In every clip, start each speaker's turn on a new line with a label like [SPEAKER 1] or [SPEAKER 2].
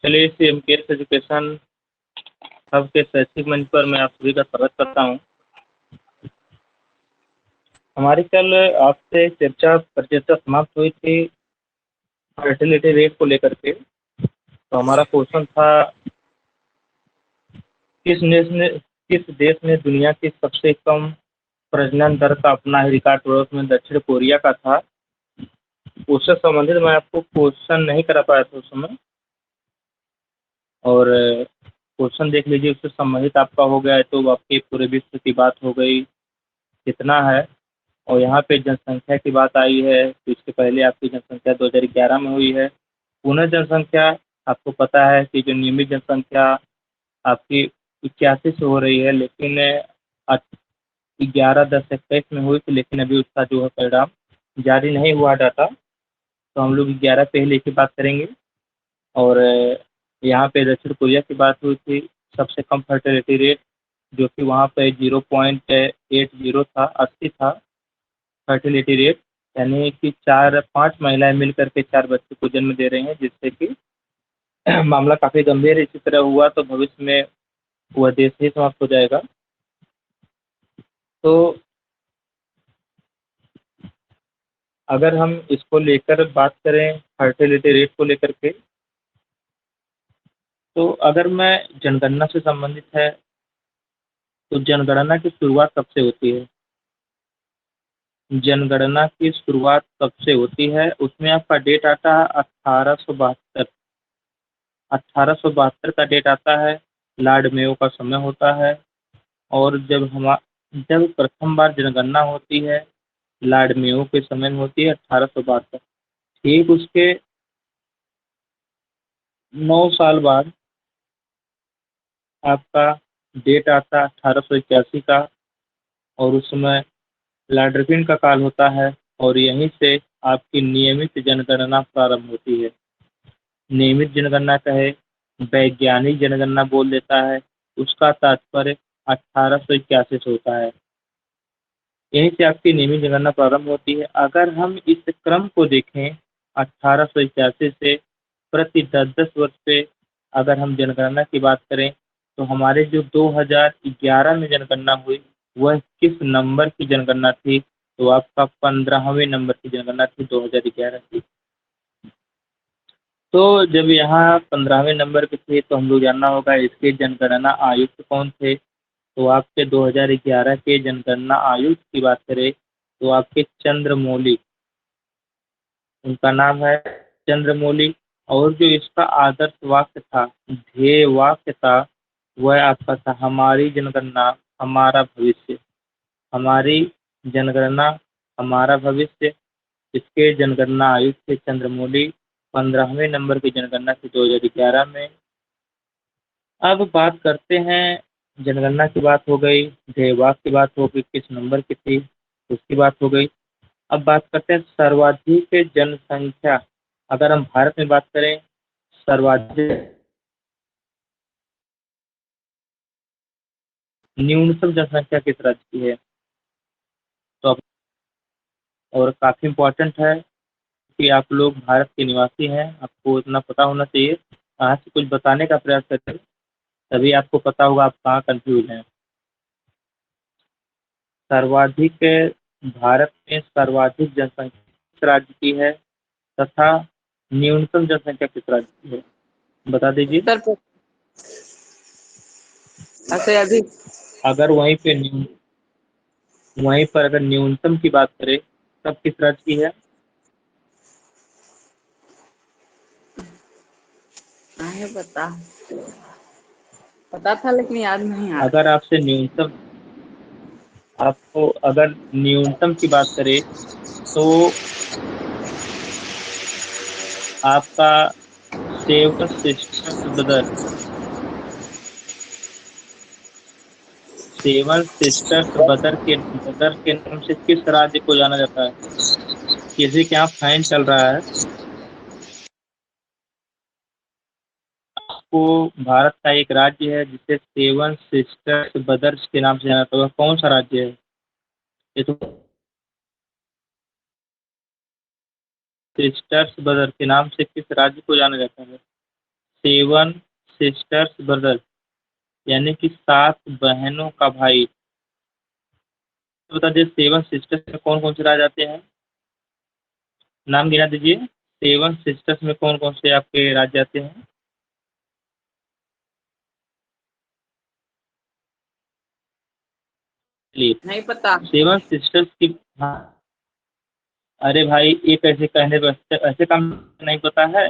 [SPEAKER 1] चलिए CMKS education hub के शैक्षिक मंच पर मैं आप सभी का स्वागत करता हूँ। हमारी कल आपसे परिचर्चा समाप्त हुई थी फर्टिलिटी रेट को लेकर के। तो हमारा क्वेश्चन था किस देश ने दुनिया की सबसे कम प्रजनन दर का अपना ही रिकॉर्ड तोड़ा, उसमें दक्षिण कोरिया का था। उससे संबंधित मैं आपको क्वेश्चन नहीं करा पाया था उस समय, और क्वेश्चन देख लीजिए, उससे संबंधित आपका हो गया है तो आपके पूरे विश्व की बात हो गई कितना है। और यहाँ पे जनसंख्या की बात आई है तो इससे पहले आपकी जनसंख्या 2011 में हुई है। पुनः जनसंख्या आपको पता है कि जो नियमित जनसंख्या आपकी 81 से हो रही है, लेकिन 11/10/21 में हुई थी, लेकिन अभी उसका जो है परिणाम जारी नहीं हुआ डाटा। तो हम लोग 11 पे ही लेके बात करेंगे। और यहाँ पे दक्षिण कोरिया की बात हुई थी, सबसे कम फर्टिलिटी रेट जो कि वहाँ पे 0.80 था, 80 था फर्टिलिटी रेट। यानी कि 4-5 महिलाएं मिल करके 4 बच्चे को जन्म दे रही हैं, जिससे कि मामला काफ़ी गंभीर इसी तरह हुआ तो भविष्य में वह देश ही समाप्त हो जाएगा। तो अगर हम इसको लेकर बात करें फर्टिलिटी रेट को लेकर के, तो अगर मैं जनगणना से संबंधित है तो जनगणना की शुरुआत कब से होती है? जनगणना की शुरुआत कब से होती है, उसमें आपका डेट आता है 1872। 1872 का डेट आता है, लॉर्ड मेयो का समय होता है। और जब प्रथम बार जनगणना होती है लॉर्ड मेयो के समय में होती है 1872। ठीक उसके 9 साल बाद आपका डेट आता है 1881 का, और उस समय लॉर्ड इरविन का काल होता है, और यहीं से आपकी नियमित जनगणना प्रारंभ होती है। नियमित जनगणना कहे, वैज्ञानिक जनगणना बोल देता है, उसका तात्पर्य 1881 से होता है। यहीं से आपकी नियमित जनगणना प्रारंभ होती है। अगर हम इस क्रम को देखें 1881 से प्रति 10-10 वर्ष पे अगर हम जनगणना की बात करें, तो हमारे जो 2011 में जनगणना हुई वह किस नंबर की जनगणना थी? तो आपका 15वें नंबर की जनगणना थी 2011 की। तो जब यहाँ 15वें नंबर पे थे तो हम लोग जानना होगा इसके जनगणना आयुक्त कौन थे। तो आपके 2011 के जनगणना आयुक्त की बात करें तो आपके चंद्रमौली, उनका नाम है चंद्रमौली। और जो इसका आदर्श वाक्य था, ध्येय वाक्य था, वह आपका था हमारी जनगणना हमारा भविष्य। हमारी जनगणना हमारा भविष्य। इसके जनगणना आयुक्त थे चंद्रमौली। 15वें नंबर की जनगणना थी 2011 में। अब बात करते हैं, जनगणना की बात हो गई, ध्येयवाक्य की बात हो गई, किस नंबर की थी उसकी बात हो गई। अब बात करते हैं सर्वाधिक जनसंख्या। अगर हम भारत में बात करें, सर्वाधिक न्यूनतम जनसंख्या किस राज्य की है? तो और काफ़ी इम्पोर्टेंट है कि आप लोग भारत के निवासी हैं, आपको इतना पता होना चाहिए। यहाँ से कुछ बताने का प्रयास करें, तभी आपको पता होगा आप कहाँ कंफ्यूज हैं। सर्वाधिक भारत में सर्वाधिक जनसंख्या किस राज्य की है तथा न्यूनतम जनसंख्या किस राज्य की है, बता दीजिए।
[SPEAKER 2] उत्तर प्रदेश सबसे अधिक।
[SPEAKER 1] अगर वहीं पर अगर न्यूनतम की बात करें तब किस राज्य की है?
[SPEAKER 2] नहीं पता था लेकिन याद नहीं आ
[SPEAKER 1] अगर आपसे न्यूनतम आपको अगर न्यूनतम की बात करें तो आपका सेवन सिस्टर्स बदर के नाम से किस राज्य को जाना जाता है? किसी के यहाँ फाइन चल रहा है, आपको भारत का एक राज्य है जिसे सेवन सिस्टर्स ब्रदर्स के नाम से जाना जाता है, वह कौन सा राज्य है? ये तो सिस्टर्स ब्रदर के नाम से किस राज्य को जाना जाता है? सेवन सिस्टर्स ब्रदर, यानी कि 7 बहनों का भाई। तो बता दीजिए, सेवन सिस्टर्स में कौन कौन से राज्य आते हैं? नाम गिना दीजिए। सेवन सिस्टर्स में कौन कौन से आपके राज्य आते हैं? चलिए,
[SPEAKER 2] नहीं पता।
[SPEAKER 1] सेवन सिस्टर्स की, हाँ, अरे भाई, एक ऐसे कहने पर ऐसे काम नहीं पता है?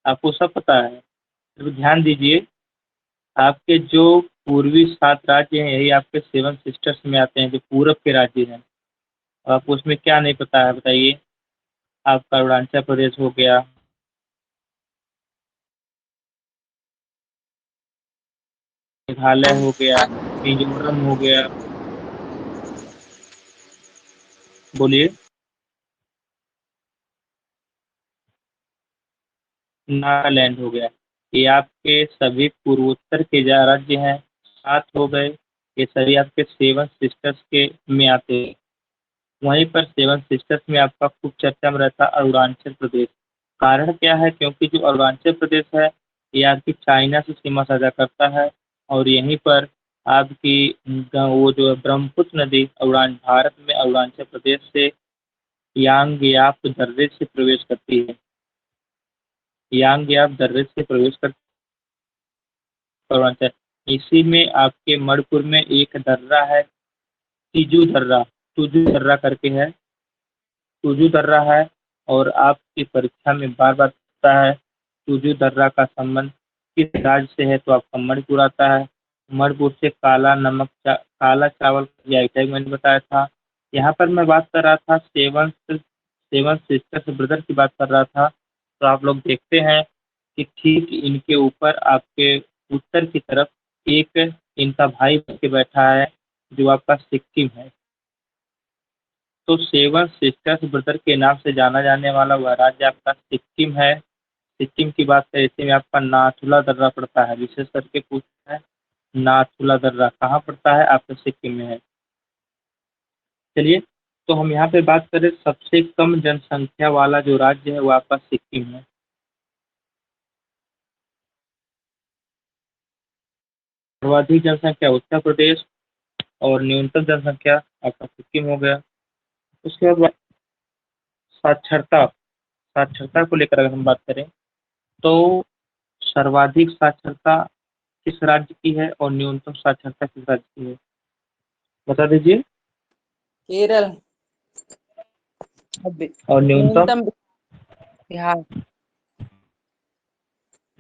[SPEAKER 1] आपको सब पता है। तो ध्यान दीजिए, आपके जो पूर्वी 7 राज्य हैं यही आपके सेवन सिस्टर्स में आते हैं, जो पूरब के राज्य हैं। आपको उसमें क्या नहीं पता है बताइए? आपका अरुणाचल प्रदेश हो गया, मेघालय हो गया, मिजोरम हो गया। बोलिए। नागालैंड हो गया। ये आपके सभी पूर्वोत्तर के राज्य हैं, 7 हो गए। ये सभी आपके सेवन सिस्टर्स के में आते हैं। वहीं पर सेवन सिस्टर्स में आपका खूब चर्चा में रहता है अरुणाचल प्रदेश। कारण क्या है? क्योंकि जो अरुणाचल प्रदेश है ये आपकी चाइना से सीमा साझा करता है, और यहीं पर आपकी वो जो है ब्रह्मपुत्र नदी भारत में अरुणाचल प्रदेश से यांगयाप दर्रे से प्रवेश करती है। यांगयाप दर्रे से प्रवेश करती है अरुणाचल। इसी में आपके मणिपुर में एक दर्रा है, तिजू दर्रा, तुजू दर्रा करके है, तुजू दर्रा है। और आपकी परीक्षा में बार बार पूछता है तुजू दर्रा का संबंध किस राज्य से है, तो आपका मणिपुर आता है। मणिपुर से काला चावल या आइटम मैंने बताया था। यहाँ पर मैं बात कर रहा था सेवन सिस्टर्स ब्रदर की बात कर रहा था। तो आप लोग देखते हैं कि ठीक इनके ऊपर आपके उत्तर की तरफ एक इनका भाई बन के बैठा है, जो आपका सिक्किम है। तो सेवन सिस्टर्स ब्रदर के नाम से जाना जाने वाला वह राज्य आपका सिक्किम है। सिक्किम की बात करें, इसी में आपका नाथुला दर्रा पड़ता है। विशेष करके पूछता है नाथुला दर्रा कहाँ पड़ता है, आपके सिक्किम में है। चलिए, तो हम यहाँ पे बात करें सबसे कम जनसंख्या वाला जो राज्य है वो आपका सिक्किम है। सर्वाधिक जनसंख्या उत्तर प्रदेश, और न्यूनतम जनसंख्या आपका सिक्किम हो गया। उसके बाद साक्षरता, साक्षरता को लेकर अगर हम बात करें तो सर्वाधिक साक्षरता किस राज्य की है और न्यूनतम साक्षरता किस राज्य की है, बता दीजिए।
[SPEAKER 2] केरल। अब
[SPEAKER 1] और न्यूनतम?
[SPEAKER 2] न्यूनतम बिहार।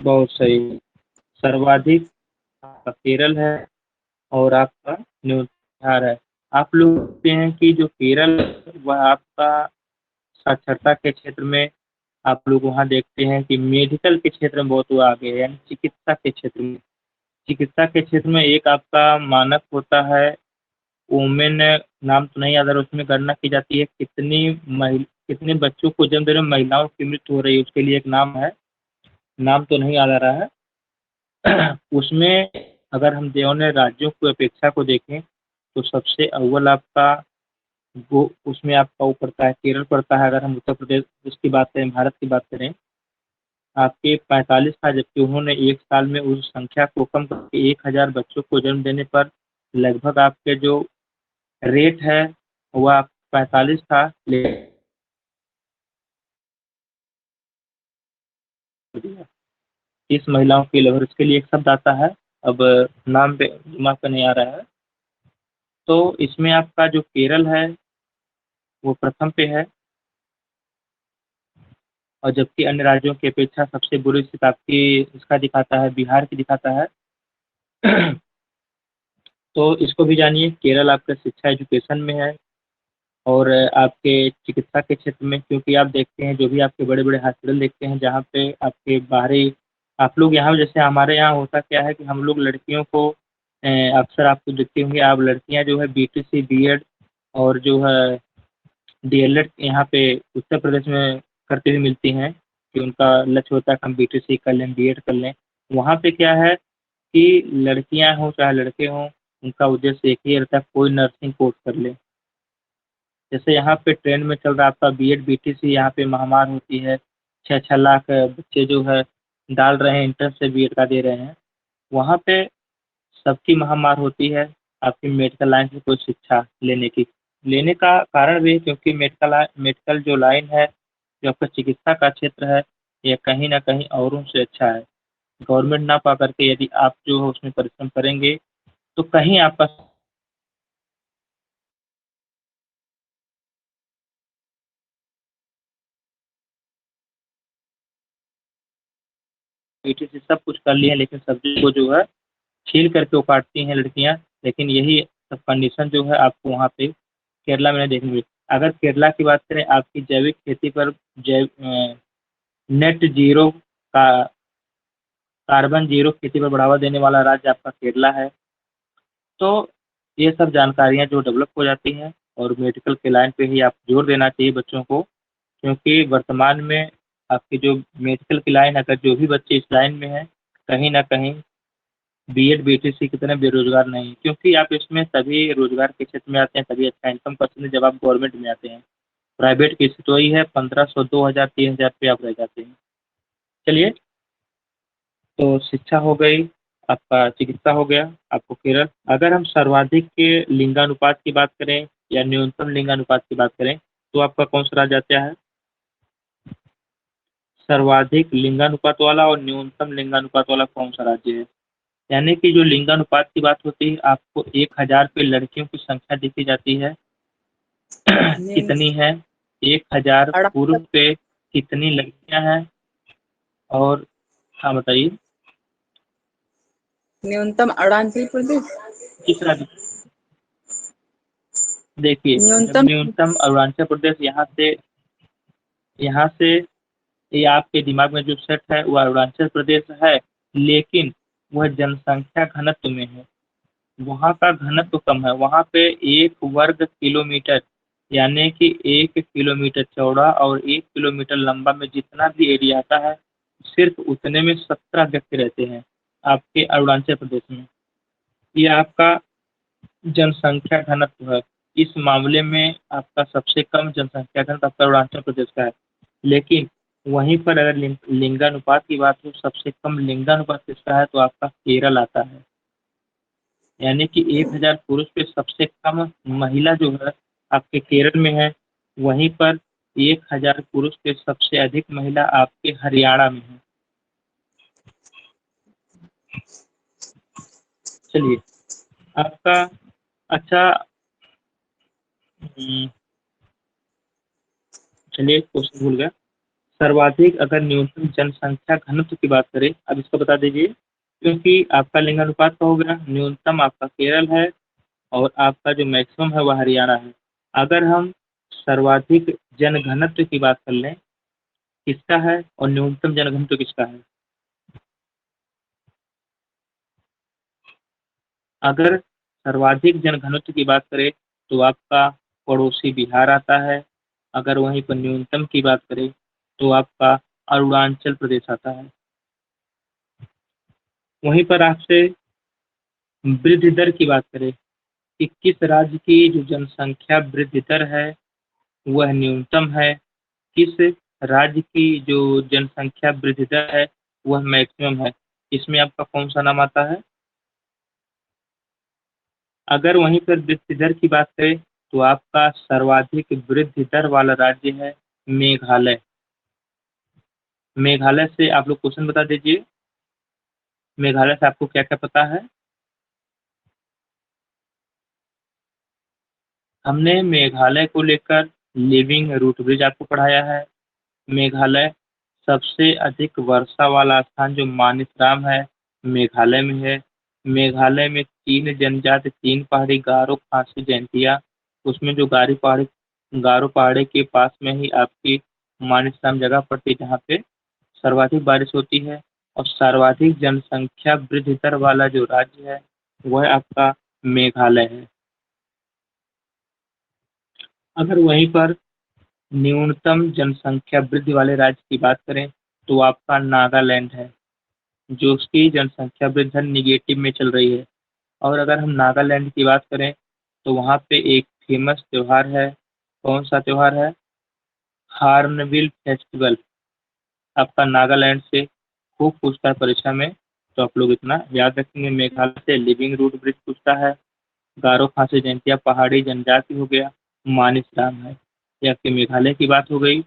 [SPEAKER 1] बहुत सही। सर्वाधिक आपका केरल है और आपका न्यूनतम बिहार है। आप लोग देखते हैं कि जो केरल वह आपका साक्षरता के क्षेत्र में, आप लोग वहाँ देखते हैं कि मेडिकल के क्षेत्र में बहुत वो आगे है, यानी चिकित्सा के क्षेत्र में। चिकित्सा के क्षेत्र में एक आपका मानक होता है वुमेन, नाम तो नहीं याद आ रहा, उसमें गणना की जाती है कितने बच्चों को जन्म देने में महिलाओं की मृत्यु हो रही है, उसके लिए एक नाम है, नाम तो नहीं याद आ रहा है। उसमें अगर हम दोनों राज्यों की अपेक्षा को देखें तो सबसे अव्वल आपका वो उसमें आपका वो पड़ता है, केरल पड़ता है। अगर हम उत्तर प्रदेश की बात करें, भारत की बात करें, आपके 45 था, जबकि उन्होंने एक साल में उस संख्या को कम करके 1000 बच्चों को जन्म देने पर लगभग आपके जो रेट है वह 45 था, लेकिन 30 महिलाओं की लगभग। इसके लिए एक शब्द आता है, अब नाम पे दिमाग पे नहीं आ रहा है। तो इसमें आपका जो केरल है वो प्रथम पे है, और जबकि अन्य राज्यों की अपेक्षा सबसे बुरी स्थिति आपकी इसका दिखाता है, बिहार की दिखाता है। तो इसको भी जानिए, केरल आपका शिक्षा एजुकेशन में है, और आपके चिकित्सा के क्षेत्र में, क्योंकि आप देखते हैं जो भी आपके बड़े बड़े हॉस्पिटल देखते हैं जहाँ पे आपके बाहरी, आप लोग यहाँ जैसे हमारे यहाँ होता क्या है कि हम लोग लड़कियों को अक्सर आपको देखते होंगे, आप लड़कियाँ जो है बीटीसी बीएड और जो है डीएलएड यहाँ पे उत्तर प्रदेश में करती हुई मिलती हैं, कि उनका लक्ष्य होता है कि हम बीटीसी कर लें, बीएड कर लें। वहाँ पे क्या है कि लड़कियाँ हों चाहे लड़के हों, उनका उद्देश्य एक ही रहता है, कोई नर्सिंग कोर्स कर ले। जैसे यहाँ पे ट्रेंड में चल रहा है आपका बीएड बीटीसी, यहाँ पे महामार होती है, 6-6 लाख बच्चे जो है डाल रहे हैं, इंटर से बीएड का दे रहे हैं, वहाँ पे सबकी महामार होती है आपकी मेडिकल लाइन से कोई शिक्षा लेने का कारण भी है क्योंकि मेडिकल जो लाइन है, जो आपका चिकित्सा का क्षेत्र है, ये कहीं न कहीं औरों से अच्छा है। गवर्नमेंट ना पा करके यदि आप जो है उसमें परिश्रम करेंगे, तो कहीं आपका पीटी से सब कुछ कर लिए हैं, लेकिन सब्जी को जो है छील करके वो काटती हैं लड़कियाँ, लेकिन यही सब कंडीशन जो है आपको वहाँ पे केरला में देखने मिली। अगर केरला की बात करें, आपकी जैविक खेती पर नेट ज़ीरो का कार्बन ज़ीरो खेती पर बढ़ावा देने वाला राज्य आपका केरला है। तो ये सब जानकारियाँ जो डेवलप हो जाती हैं और मेडिकल के लाइन पे ही आप जोर देना चाहिए बच्चों को, क्योंकि वर्तमान में आपकी जो मेडिकल की लाइन अगर जो भी बच्चे इस लाइन में हैं, कहीं न कहीं बीएड, बीटीसी की तरह बेरोज़गार नहीं हैं, क्योंकि आप इसमें तभी रोज़गार के क्षेत्र में आते हैं, तभी अच्छा इनकम कर सकते हैं जब आप गवर्नमेंट में आते हैं। प्राइवेट की स्थिति वही है, 1500, 2000, 3000 पे आप रह जाते हैं। चलिए, तो शिक्षा हो गई, आपका चिकित्सा हो गया, आपको केरल। अगर हम सर्वाधिक के लिंगानुपात की बात करें या न्यूनतम लिंगानुपात की बात करें, तो आपका कौन-सा राज्य आता है? सर्वाधिक लिंगानुपात वाला और न्यूनतम लिंगानुपात वाला कौन-सा राज्य है? यानी कि जो लिंगानुपात की बात होती है, आपको 1000 पे लड़कियों की संख्या देखी जाती है, कितनी है? 1000 पुरुष पे कितनी लड़कियाँ हैं? और हाँ, बताइए?
[SPEAKER 2] न्यूनतम अरुणाचल प्रदेश।
[SPEAKER 1] किस राज्य देखिए, जब
[SPEAKER 2] न्यूनतम
[SPEAKER 1] न्यूनतम अरुणाचल प्रदेश यहाँ से ये आपके दिमाग में जो सेट है वो अरुणाचल प्रदेश है, लेकिन वह जनसंख्या घनत्व में है। वहाँ का घनत्व कम है, वहाँ पे 1 वर्ग किलोमीटर यानी कि 1 किलोमीटर चौड़ा और 1 किलोमीटर लंबा में जितना भी एरिया आता है, सिर्फ़ उतने में 17 व्यक्ति रहते हैं, आपके अरुणाचल प्रदेश में। ये आपका जनसंख्या घनत्व है। इस मामले में आपका सबसे कम जनसंख्या घनत्व आपका अरुणाचल प्रदेश का है। लेकिन वहीं पर अगर लिंगानुपात की बात हो, सबसे कम लिंगानुपात किसका है, तो आपका केरल आता है। यानी कि 1000 पुरुष पे सबसे कम महिला जो है आपके केरल में है, वहीं पर 1000 पुरुष पे सबसे अधिक महिला आपके हरियाणा में है। चलिए, आपका अच्छा चलिए क्वेश्चन भूल गया। सर्वाधिक अगर न्यूनतम जनसंख्या घनत्व की बात करें, अब इसको बता दीजिए, क्योंकि आपका लिंगानुपात का हो गया, न्यूनतम आपका केरल है और आपका जो मैक्सिमम है वह हरियाणा है। अगर हम सर्वाधिक जनघनत्व की बात कर लें, किसका है और न्यूनतम जनघनत्व किसका है? अगर सर्वाधिक जनघनत्व की बात करें तो आपका पड़ोसी बिहार आता है। अगर वहीं पर न्यूनतम की बात करें तो आपका अरुणाचल प्रदेश आता है। वहीं पर आपसे वृद्धि दर की बात करें कि किस राज्य की जो जनसंख्या वृद्धि दर है वह न्यूनतम है, किस राज्य की जो जनसंख्या वृद्धि दर है वह मैक्सिमम है, इसमें आपका कौन-सा नाम आता है? अगर वहीं पर वृद्धि दर की बात करें तो आपका सर्वाधिक वृद्धि दर वाला राज्य है मेघालय। मेघालय से आप लोग क्वेश्चन बता दीजिए, मेघालय से आपको क्या-क्या पता है? हमने मेघालय को लेकर लिविंग रूट ब्रिज आपको पढ़ाया है। मेघालय सबसे अधिक वर्षा वाला स्थान जो मानिसराम है, मेघालय में है। मेघालय में 3 जनजाति, 3 पहाड़ी गारो, खासी, जैंतिया, उसमें जो गारो पहाड़ी के पास में ही आपकी मानिसराम जगह पड़ती है जहाँ पे सर्वाधिक बारिश होती है और सर्वाधिक जनसंख्या वृद्धि दर वाला जो राज्य है, वह आपका मेघालय है। अगर वहीं पर न्यूनतम जनसंख्या वृद्धि वाले राज्य की बात करें, तो आपका नागालैंड है, जो उसकी जनसंख्या वृद्धि दर नेगेटिव में चल रही है। और अगर हम नागालैंड की बात करें, तो वहाँ पे एक फेमस त्योहार है, कौन-सा त्योहार है? हॉर्नबिल फेस्टिवल आपका नागालैंड से खूब पूछता है परीक्षा में, तो आप लोग इतना याद रखेंगे। मेघालय से लिविंग रूट ब्रिज पूछता है। गारो खासी जयंतिया पहाड़ी जनजाति हो गया, मानिस राम है। ये आपके मेघालय की बात हो गई।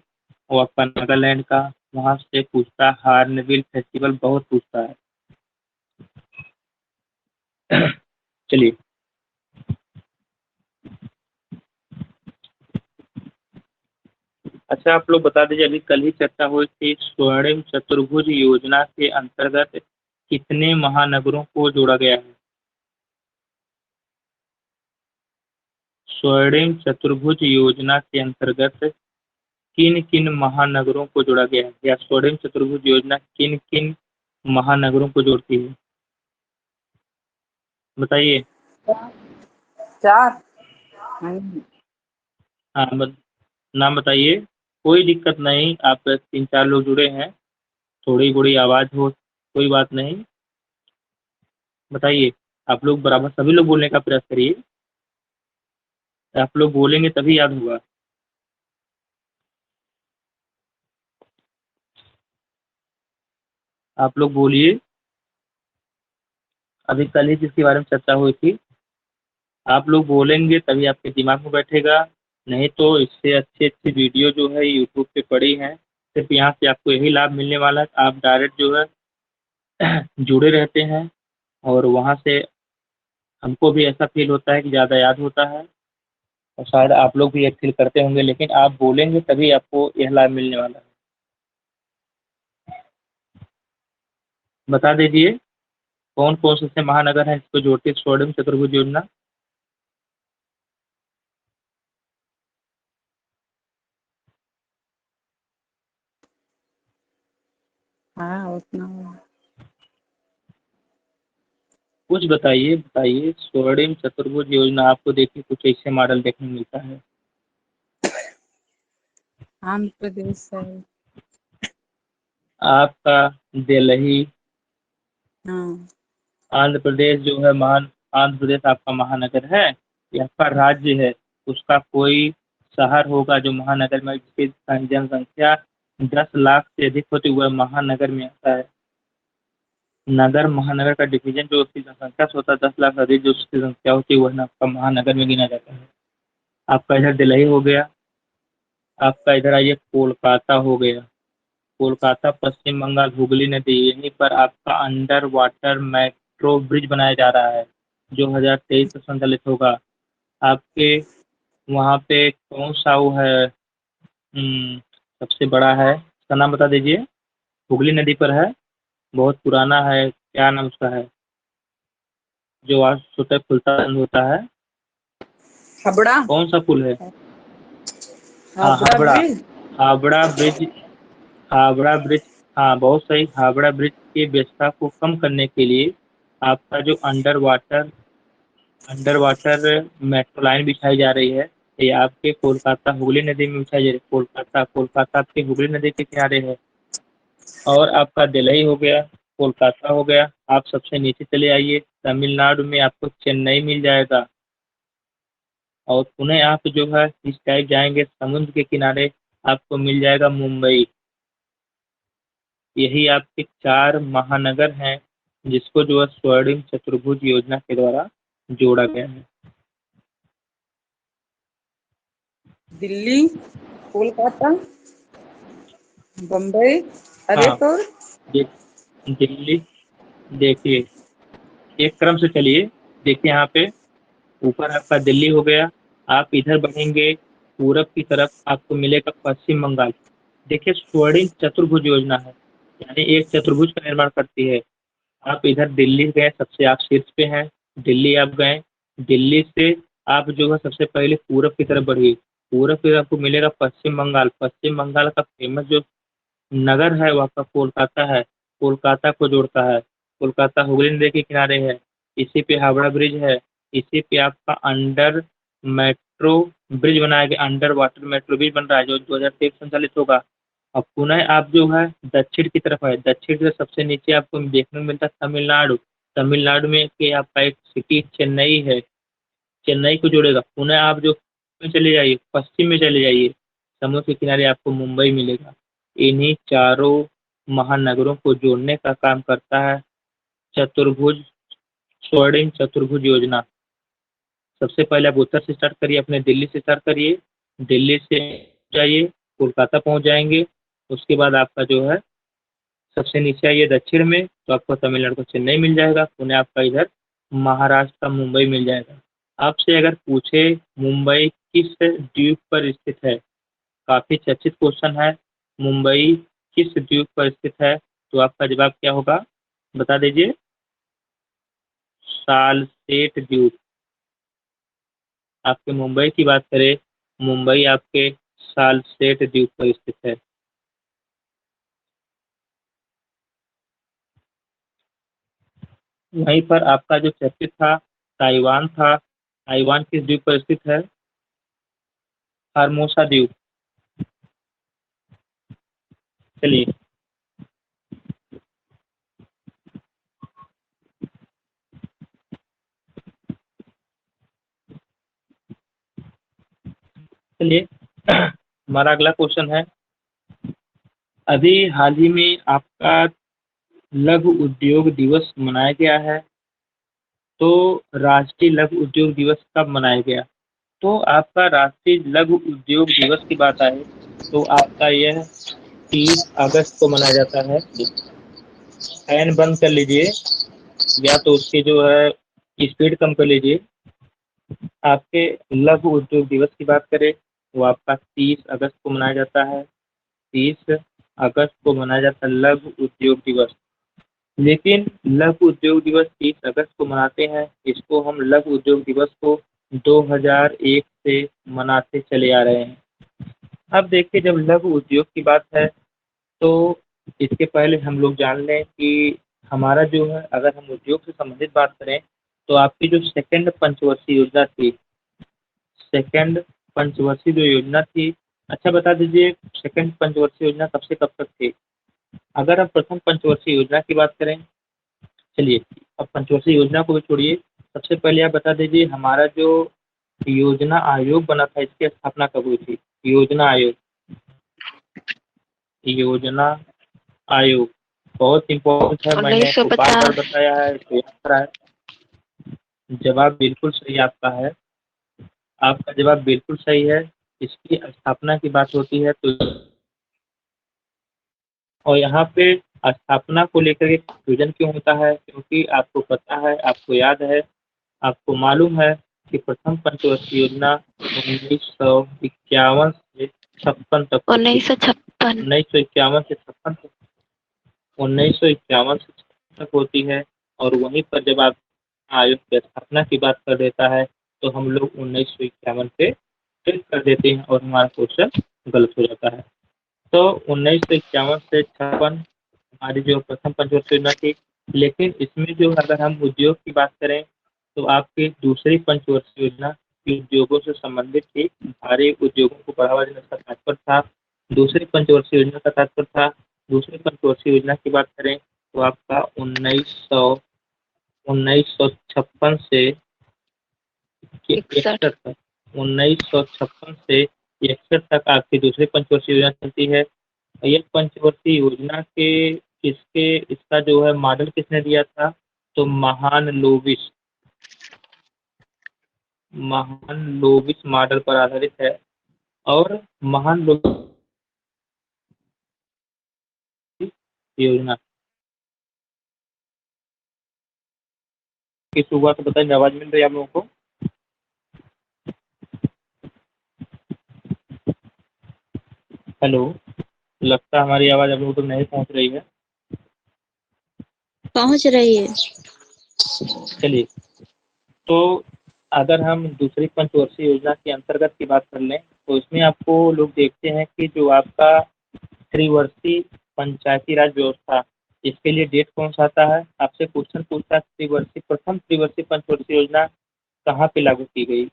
[SPEAKER 1] और आपका नागालैंड का, वहां से पूछता है हार्नबिल फेस्टिवल बहुत पूछता है। चलिए, अच्छा आप लोग बता दीजिए, अभी कल ही चर्चा हुई थी, स्वर्णिम चतुर्भुज योजना के अंतर्गत कितने महानगरों को जोड़ा गया है? स्वर्णिम चतुर्भुज योजना के अंतर्गत किन किन महानगरों को जोड़ा गया है, या स्वर्णिम चतुर्भुज योजना किन किन महानगरों को जोड़ती है? बताइए।
[SPEAKER 2] चार। हम्म,
[SPEAKER 1] हाँ, नाम बताइए। कोई दिक्कत नहीं, आप 3-4 लोग जुड़े हैं, थोड़ी बड़ी आवाज हो, कोई बात नहीं, बताइए। आप लोग बराबर सभी लोग बोलने का प्रयास करिए, आप लोग बोलेंगे तभी याद होगा। आप लोग बोलिए। अभी कल ही जिसके बारे में चर्चा हुई थी, आप लोग बोलेंगे तभी आपके दिमाग में बैठेगा। नहीं तो इससे अच्छी अच्छी वीडियो जो है यूट्यूब पे पड़ी हैं, सिर्फ यहाँ से आपको यही लाभ मिलने वाला है, आप डायरेक्ट जो है जुड़े रहते हैं, और वहाँ से हमको भी ऐसा फील होता है कि ज़्यादा याद होता है। और शायद आप लोग भी ये फील करते होंगे, लेकिन आप बोलेंगे तभी आपको यह लाभ मिलने वाला है। बता दीजिए, कौन कौन से ऐसे महानगर हैं जिसको जोड़ती है स्वर्णिम चतुर्भुज योजना?
[SPEAKER 2] हाँ उतना हुआ।
[SPEAKER 1] कुछ बताइए बताइए, स्वर्णिम चतुर्भुज योजना आपको देखिए कुछ ऐसे मॉडल देखने को मिलता है।
[SPEAKER 2] आंध्र प्रदेश है।
[SPEAKER 1] आपका दिल्ली,
[SPEAKER 2] हाँ।
[SPEAKER 1] आंध्र प्रदेश जो है महान, आंध्र प्रदेश आपका महानगर है, ये आपका राज्य है। उसका कोई शहर होगा जो महानगर में, जिसकी जनसंख्या 10 लाख से अधिक होती हुआ महानगर में आता है। नगर महानगर का डिवीजन जो उसकी जनसंख्या से होता है 10 लाख से अधिक, जो उसकी संख्या होती है वह आपका महानगर में गिना जाता है। आपका इधर दिल्ली हो गया। आपका इधर आइए कोलकाता हो गया। कोलकाता पश्चिम बंगाल हुगली नदी, यहीं पर आपका अंडर वाटर मेट्रो ब्रिज बनाया जा रहा है, जो 2023 में संचालित होगा। आपके वहाँ पे कौन सा वो है, सबसे बड़ा है, उसका नाम बता दीजिए। हुगली नदी पर है, बहुत पुराना है, क्या नाम उसका है, जो आज छोटा खुलता बंद होता है?
[SPEAKER 2] हावड़ा।
[SPEAKER 1] कौन सा पुल है? हाँ,
[SPEAKER 2] Howrah
[SPEAKER 1] Howrah.
[SPEAKER 2] Bridge.
[SPEAKER 1] Howrah bridge. Howrah bridge. हाँ, बहुत सही। हावड़ा ब्रिज की व्यवस्था को कम करने के लिए आपका जो अंडर वाटर मेट्रो लाइन बिछाई जा रही है, ये आपके कोलकाता हुगली नदी में बिछाई जा रही है। कोलकाता कोलकाता आपके हुगली नदी के किनारे है। और आपका दिल्ली हो गया, कोलकाता हो गया। आप सबसे नीचे चले आइए, तमिलनाडु में आपको चेन्नई मिल जाएगा। और पुनः आप जो है इस टाइप जाएंगे समुद्र के किनारे, आपको मिल जाएगा मुंबई। यही आपके 4 महानगर हैं जिसको जो है स्वर्णिम चतुर्भुज योजना के द्वारा जोड़ा गया है।
[SPEAKER 2] दिल्ली, कोलकाता, बम्बई,
[SPEAKER 1] हाँ,
[SPEAKER 2] उदयपुर।
[SPEAKER 1] देख दिल्ली, देखिए एक क्रम से चलिए। देखिए यहाँ पे ऊपर आपका दिल्ली हो गया, आप इधर बढ़ेंगे पूरब की तरफ, आपको मिलेगा पश्चिम बंगाल। देखिए स्वर्णिम चतुर्भुज योजना है, यानी एक चतुर्भुज का निर्माण करती है। आप इधर दिल्ली गए, सबसे आप शीर्ष पे हैं, दिल्ली आप गए। दिल्ली से आप जो है सबसे पहले पूरब की तरफ बढ़िए, पूरब की तरफ आपको मिलेगा पश्चिम बंगाल। पश्चिम बंगाल का फेमस जो नगर है वह आपका कोलकाता है, कोलकाता को जोड़ता है। कोलकाता हुगली नदी के किनारे है, इसी पे हावड़ा ब्रिज है, इसी पे आपका अंडर मेट्रो ब्रिज बनाया गया, अंडर वाटर मेट्रो ब्रिज बन रहा है जो 2023 संचालित होगा। अब पुनः आप जो है दक्षिण की तरफ है, दक्षिण से सबसे नीचे आपको देखने को मिलता है तमिलनाडु। तमिलनाडु में के आपका एक सिटी चेन्नई है, चेन्नई को जोड़ेगा। पुनः आप जो में चले जाइए, पश्चिम में चले जाइए, समुद्र के किनारे आपको मुंबई मिलेगा। इन्हीं चारों महानगरों को जोड़ने का काम करता है। चतुर्भुज स्वर्णिम चतुर्भुज योजना। सबसे पहले आप उत्तर से स्टार्ट करिए, अपने दिल्ली से स्टार्ट करिए, दिल्ली से जाइए, कोलकाता पहुंच जाएंगे। उसके बाद आपका जो है सबसे नीचे आइए दक्षिण में, तो आपको तमिलनाडु का चेन्नई मिल जाएगा। पुणे आपका इधर महाराष्ट्र का मुंबई मिल जाएगा। आपसे अगर पूछे मुंबई किस द्वीप पर स्थित है, काफी चर्चित क्वेश्चन है, मुंबई किस द्वीप पर स्थित है, तो आपका जवाब क्या होगा, बता दीजिए। सालसेट द्वीप। आपके मुंबई की बात करें, मुंबई आपके सालसेट द्वीप पर स्थित है। वहीं पर आपका जो चर्चित था ताइवान था, ताइवान किस द्वीप पर स्थित है, फार्मोसा द्वीप। चलिए, चलिए हमारा अगला क्वेश्चन है, अभी हाल ही में आपका लघु उद्योग दिवस मनाया गया है, तो राष्ट्रीय लघु उद्योग दिवस कब मनाया गया। तो आपका राष्ट्रीय लघु उद्योग दिवस की बात आए तो आपका यह 30 अगस्त को मनाया जाता है। फैन बंद कर लीजिए, या तो उसकी जो है स्पीड कम कर लीजिए। आपके लघु उद्योग दिवस की बात करें वो आपका 30 अगस्त को मनाया जाता है। 30 अगस्त को मनाया जाता है लघु उद्योग दिवस। लेकिन लघु उद्योग दिवस 30 अगस्त को मनाते हैं, इसको हम लघु उद्योग दिवस को 2001 से मनाते चले आ रहे हैं। अब देखिए, जब लघु उद्योग की बात है तो इसके पहले हम लोग जान लें कि हमारा जो है, अगर हम उद्योग से संबंधित बात करें तो आपकी जो सेकंड पंचवर्षीय योजना थी, सेकंड पंचवर्षीय जो योजना थी, अच्छा बता दीजिए सेकंड पंचवर्षीय योजना कब से कब तक थी। अगर हम प्रथम पंचवर्षीय योजना की बात करें, चलिए अब पंचवर्षीय योजना को भी छोड़िए, सबसे पहले आप बता दीजिए हमारा जो योजना आयोग बना था इसकी स्थापना कब हुई थी। योजना आयोग, योजना आयोग बहुत इंपॉर्टेंट है, मैंने
[SPEAKER 3] उन्नीस सौ
[SPEAKER 1] आपको बार बार
[SPEAKER 3] 50।
[SPEAKER 1] बताया है, तो याद करा है। जवाब बिल्कुल सही आपका है, आपका जवाब बिल्कुल सही है। इसकी स्थापना की बात होती है तो, और यहाँ पे स्थापना को लेकर के कंफ्यूजन क्यों होता है, क्योंकि आपको पता है, आपको याद है, आपको मालूम है कि प्रथम पंचवर्षीय योजना 1951 से 56 तक होती है।
[SPEAKER 3] 1956।
[SPEAKER 1] 1951 से 56 तक, 1951 से 56 तक होती है। और वहीं पर जब आप आयोग की स्थापना की बात कर देता है तो हम लोग 1951 पे क्लिक कर देते हैं और हमारा क्वेश्चन गलत हो जाता है। तो 1951 से 56 हमारी जो प्रथम पंचवर्षीय योजना थी। लेकिन इसमें जो अगर हम उद्योग की बात करें तो आपकी दूसरी पंचवर्षीय योजना उद्योगों से संबंधित थी, भारी उद्योगों को बढ़ावा देने का तात्पर्य था। दूसरी पंचवर्षीय योजना का तात्पर्य था, दूसरी पंचवर्षीय योजना की बात करें तो आपका 1956 से 61
[SPEAKER 3] 61।
[SPEAKER 1] तक, 1956 से 61 तक आपकी दूसरी पंचवर्षीय योजना चलती है। यह पंचवर्षीय योजना के इसके इसका जो है मॉडल किसने दिया था, तो महान लोविस मॉडल पर आधारित है। और महान लोविस योजना की शुरुआत बताएंगे, आवाज मिल रही है आप लोगों को। हेलो, लगता है हमारी आवाज आप लोगों तक नहीं पहुंच रही है।
[SPEAKER 3] पहुंच रही है।
[SPEAKER 1] चलिए, तो अगर हम दूसरी पंचवर्षीय योजना के अंतर्गत की बात कर लें तो इसमें आपको लोग देखते हैं कि जो आपका त्रिवर्षीय पंचायती राज व्यवस्था, इसके लिए डेट कौन सा आता है, आपसे क्वेश्चन पूछता है त्रिवर्षीय प्रथम त्रिवर्षीय पंचवर्षीय योजना कहाँ पे लागू की गई,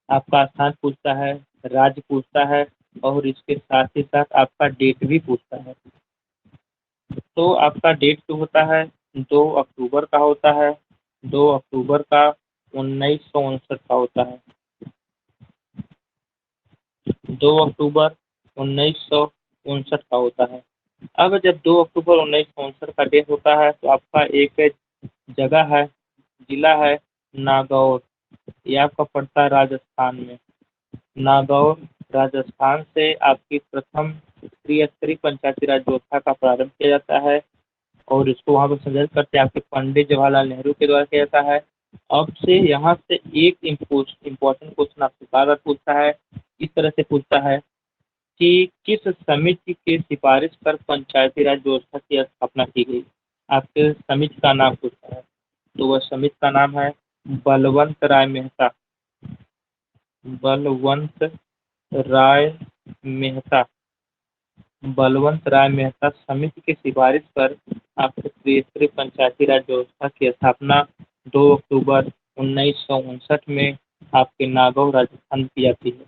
[SPEAKER 1] आपका स्थान पूछता है, राज्य पूछता है, और इसके साथ ही साथ आपका डेट भी पूछता है। तो आपका डेट जो होता है 2 अक्टूबर का होता है, 2 अक्टूबर का 1959 का होता है, 2 अक्टूबर 1959 का होता है। अब जब 2 अक्टूबर 1969 का डे होता है तो आपका एक जगह है, जिला है नागौर, ये आपका पड़ता है राजस्थान में। नागौर राजस्थान से आपकी प्रथम त्रिस्तरीय पंचायती राज व्यवस्था का प्रारंभ किया जाता है और इसको वहाँ पर संचालित करते हैं आपके पंडित जवाहरलाल नेहरू के द्वारा किया जाता है। अब से यहाँ से एक इम्पोर्टेंट क्वेश्चन आपसे बार-बार पूछता है, इस तरह से पूछता है कि किस समिति की सिफारिश पर पंचायती राज व्यवस्था की स्थापना की गई? आपके समिति का नाम पूछता है, तो वह समिति का नाम है बलवंत राय मेहता। बलवंत राय मेहता। बलवंत राय मेहता समिति की सिफारिश पर आपके त्रिस्तरीय पंचायती राज व्यवस्था की स्थापना 2 अक्टूबर 1959 में आपके नागौर राजस्थान में की जाती है।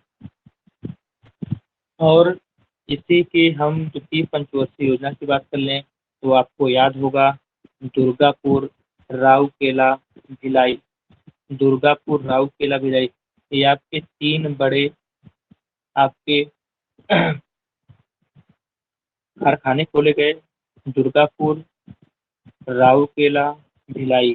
[SPEAKER 1] और इसी की हम द्वितीय पंचवर्षीय योजना की बात कर लें तो आपको याद होगा दुर्गापुर, राउरकेला, भिलाई। दुर्गापुर, राउरकेला, भिलाई, ये आपके 3 बड़े आपके कारखाने खोले गए, दुर्गापुर, राउरकेला, भिलाई।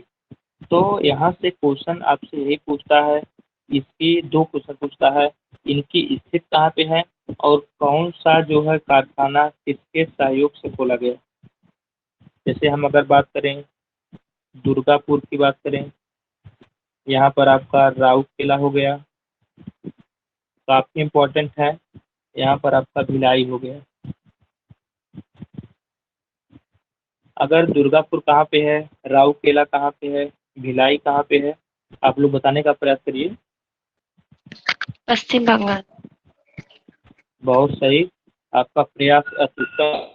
[SPEAKER 1] तो यहाँ से क्वेश्चन आपसे यही पूछता है, इसकी 2 क्वेश्चन पूछता है, इनकी स्थिति कहाँ पे है और कौन सा जो है कारखाना किसके सहयोग से खोला गया। जैसे हम अगर बात करें दुर्गापुर की बात करें, यहाँ पर आपका राउरकेला हो गया, काफी इम्पोर्टेंट है, यहाँ पर आपका भिलाई हो गया। अगर दुर्गापुर कहाँ पे है, राउरकेला कहाँ पे है, भिलाई कहाँ पे है, आप लोग बताने का प्रयास करिए।
[SPEAKER 3] पश्चिम बंगाल।
[SPEAKER 1] बहुत सही, आपका प्रयास अत्युत्तम।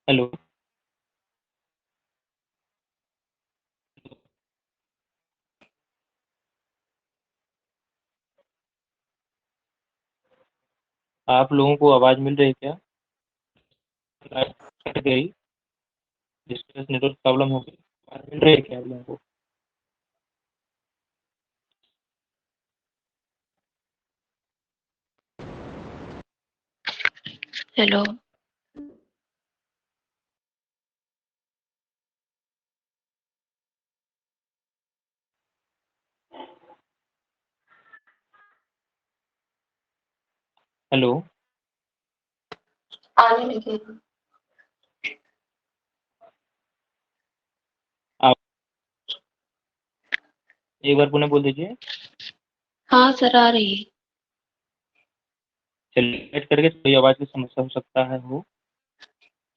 [SPEAKER 1] हेलो, आप लोगों को आवाज मिल रही है क्या? कट गई, डिस्कस नेटवर्क प्रॉब्लम हो गई, आवाज मिल रही है क्या आप लोगों को?
[SPEAKER 3] हेलो,
[SPEAKER 1] हेलो,
[SPEAKER 3] आने लगे।
[SPEAKER 1] आप एक बार पुनः बोल दीजिए।
[SPEAKER 3] हाँ सर, आ रही है।
[SPEAKER 1] चलिए वेट करके, थोड़ी आवाज की समस्या हो सकता है हो।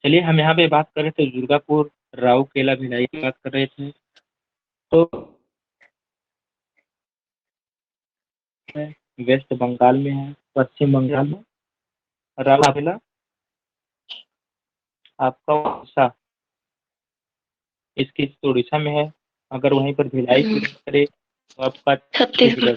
[SPEAKER 1] चलिए हम यहाँ पे बात कर रहे थे दुर्गापुर, राउरकेला, भिलाई की बात कर रहे थे। तो वेस्ट बंगाल में है, पश्चिम बंगाल में। राउरकेला आपका उड़ीसा, इसकी स्थिति उड़ीसा में है। अगर वहीं पर भिलाई की बात करें तो आपका
[SPEAKER 3] छत्तीसगढ़।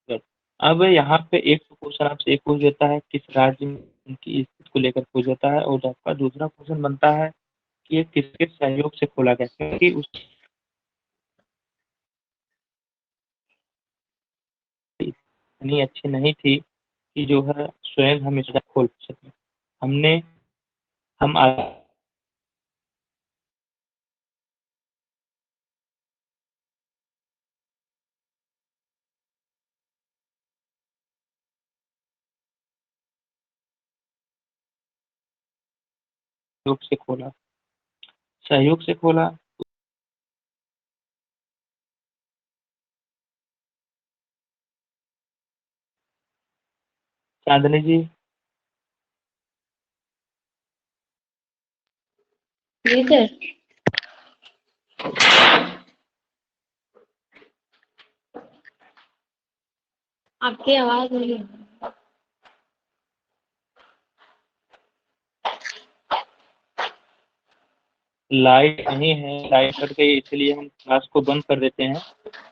[SPEAKER 1] छत्तीसगढ़। अब यहाँ पे एक क्वेश्चन आपसे एक पूछ देता है किस राज्य में उनकी स्थिति को लेकर पूछ देता है, और आपका दूसरा क्वेश्चन बनता है कि ये किसके सहयोग से खोला गया, क्योंकि उस इतनी अच्छी नहीं थी कि जो है स्वयं हम इसका खोल सकें। हमने हम सहयोग से खोला, सहयोग से खोला। चांदनी जी,
[SPEAKER 3] जी सर। आपकी आवाज नहीं है।
[SPEAKER 1] लाइट नहीं है, लाइट कट गई, इसलिए हम क्लास को बंद कर देते हैं,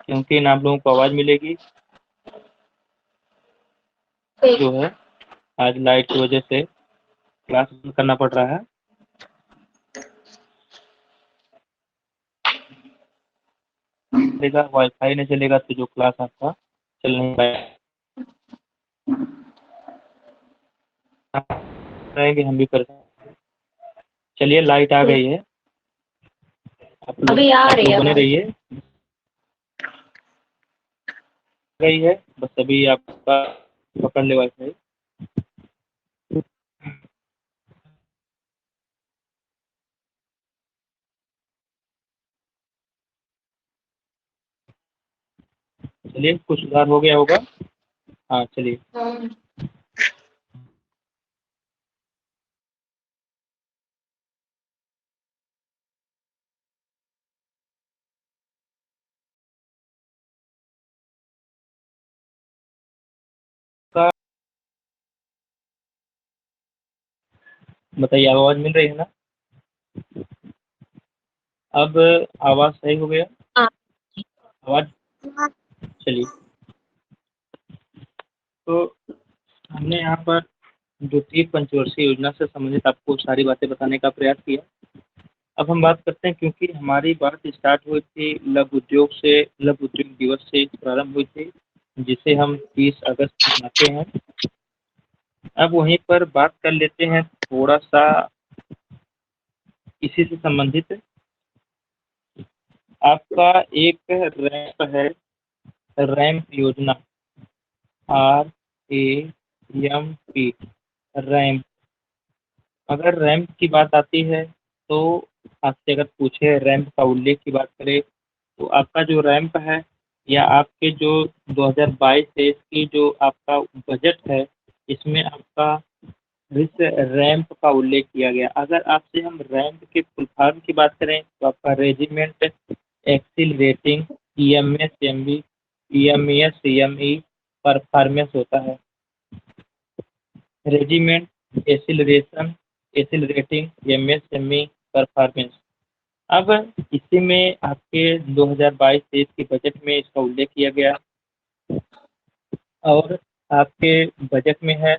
[SPEAKER 1] क्योंकि ना आप लोगों को आवाज मिलेगी जो है आज लाइट की वजह से क्लास बंद करना पड़ रहा है। चलेगा, वाईफाई नहीं चलेगा तो जो क्लास आपका चल नहीं पाएगा। रहेंगे हम भी कर। चलिए लाइट आ गई है, आप लोग
[SPEAKER 3] अभी आ रही है
[SPEAKER 1] बने
[SPEAKER 3] आवाज।
[SPEAKER 1] रहिए। गई है, बस अभी आपका पकड़ ले वाईफाई। चलिए कुछ सुधार हो गया होगा। हाँ चलिए। बताइए आवाज मिल रही है ना? अब आवाज सही हो गया?
[SPEAKER 3] हाँ।
[SPEAKER 1] आवाज चलिए। तो हमने यहाँ पर द्वितीय पंचवर्षीय योजना से संबंधित आपको सारी बातें बताने का प्रयास किया। अब हम बात करते हैं, क्योंकि हमारी बात स्टार्ट हुई थी लघु उद्योग से, लघु उद्योग दिवस से प्रारंभ हुई थी, जिसे हम 30 अगस्त मनाते हैं। अब वहीं पर बात कर लेते हैं थोड़ा सा इसी से संबंधित। आपका एक रैंप है, रैंप योजना, RAMP, रैंप। अगर रैंप की बात आती है तो आपसे अगर पूछे रैंप का उल्लेख की बात करें तो आपका जो रैंप है या आपके जो 2022-23 की जो आपका बजट है, इसमें आपका इस रैंप का उल्लेख किया गया। अगर आपसे हम रैंप के फुल फॉर्म की बात करें तो आपका regiment accelerating EMS-ME, EMES-CME performance होता है। Regiment accelerating MS-ME performance. अब इसी में आपके 2022-23 के बजट में इसका उल्लेख किया गया और आपके बजट में है,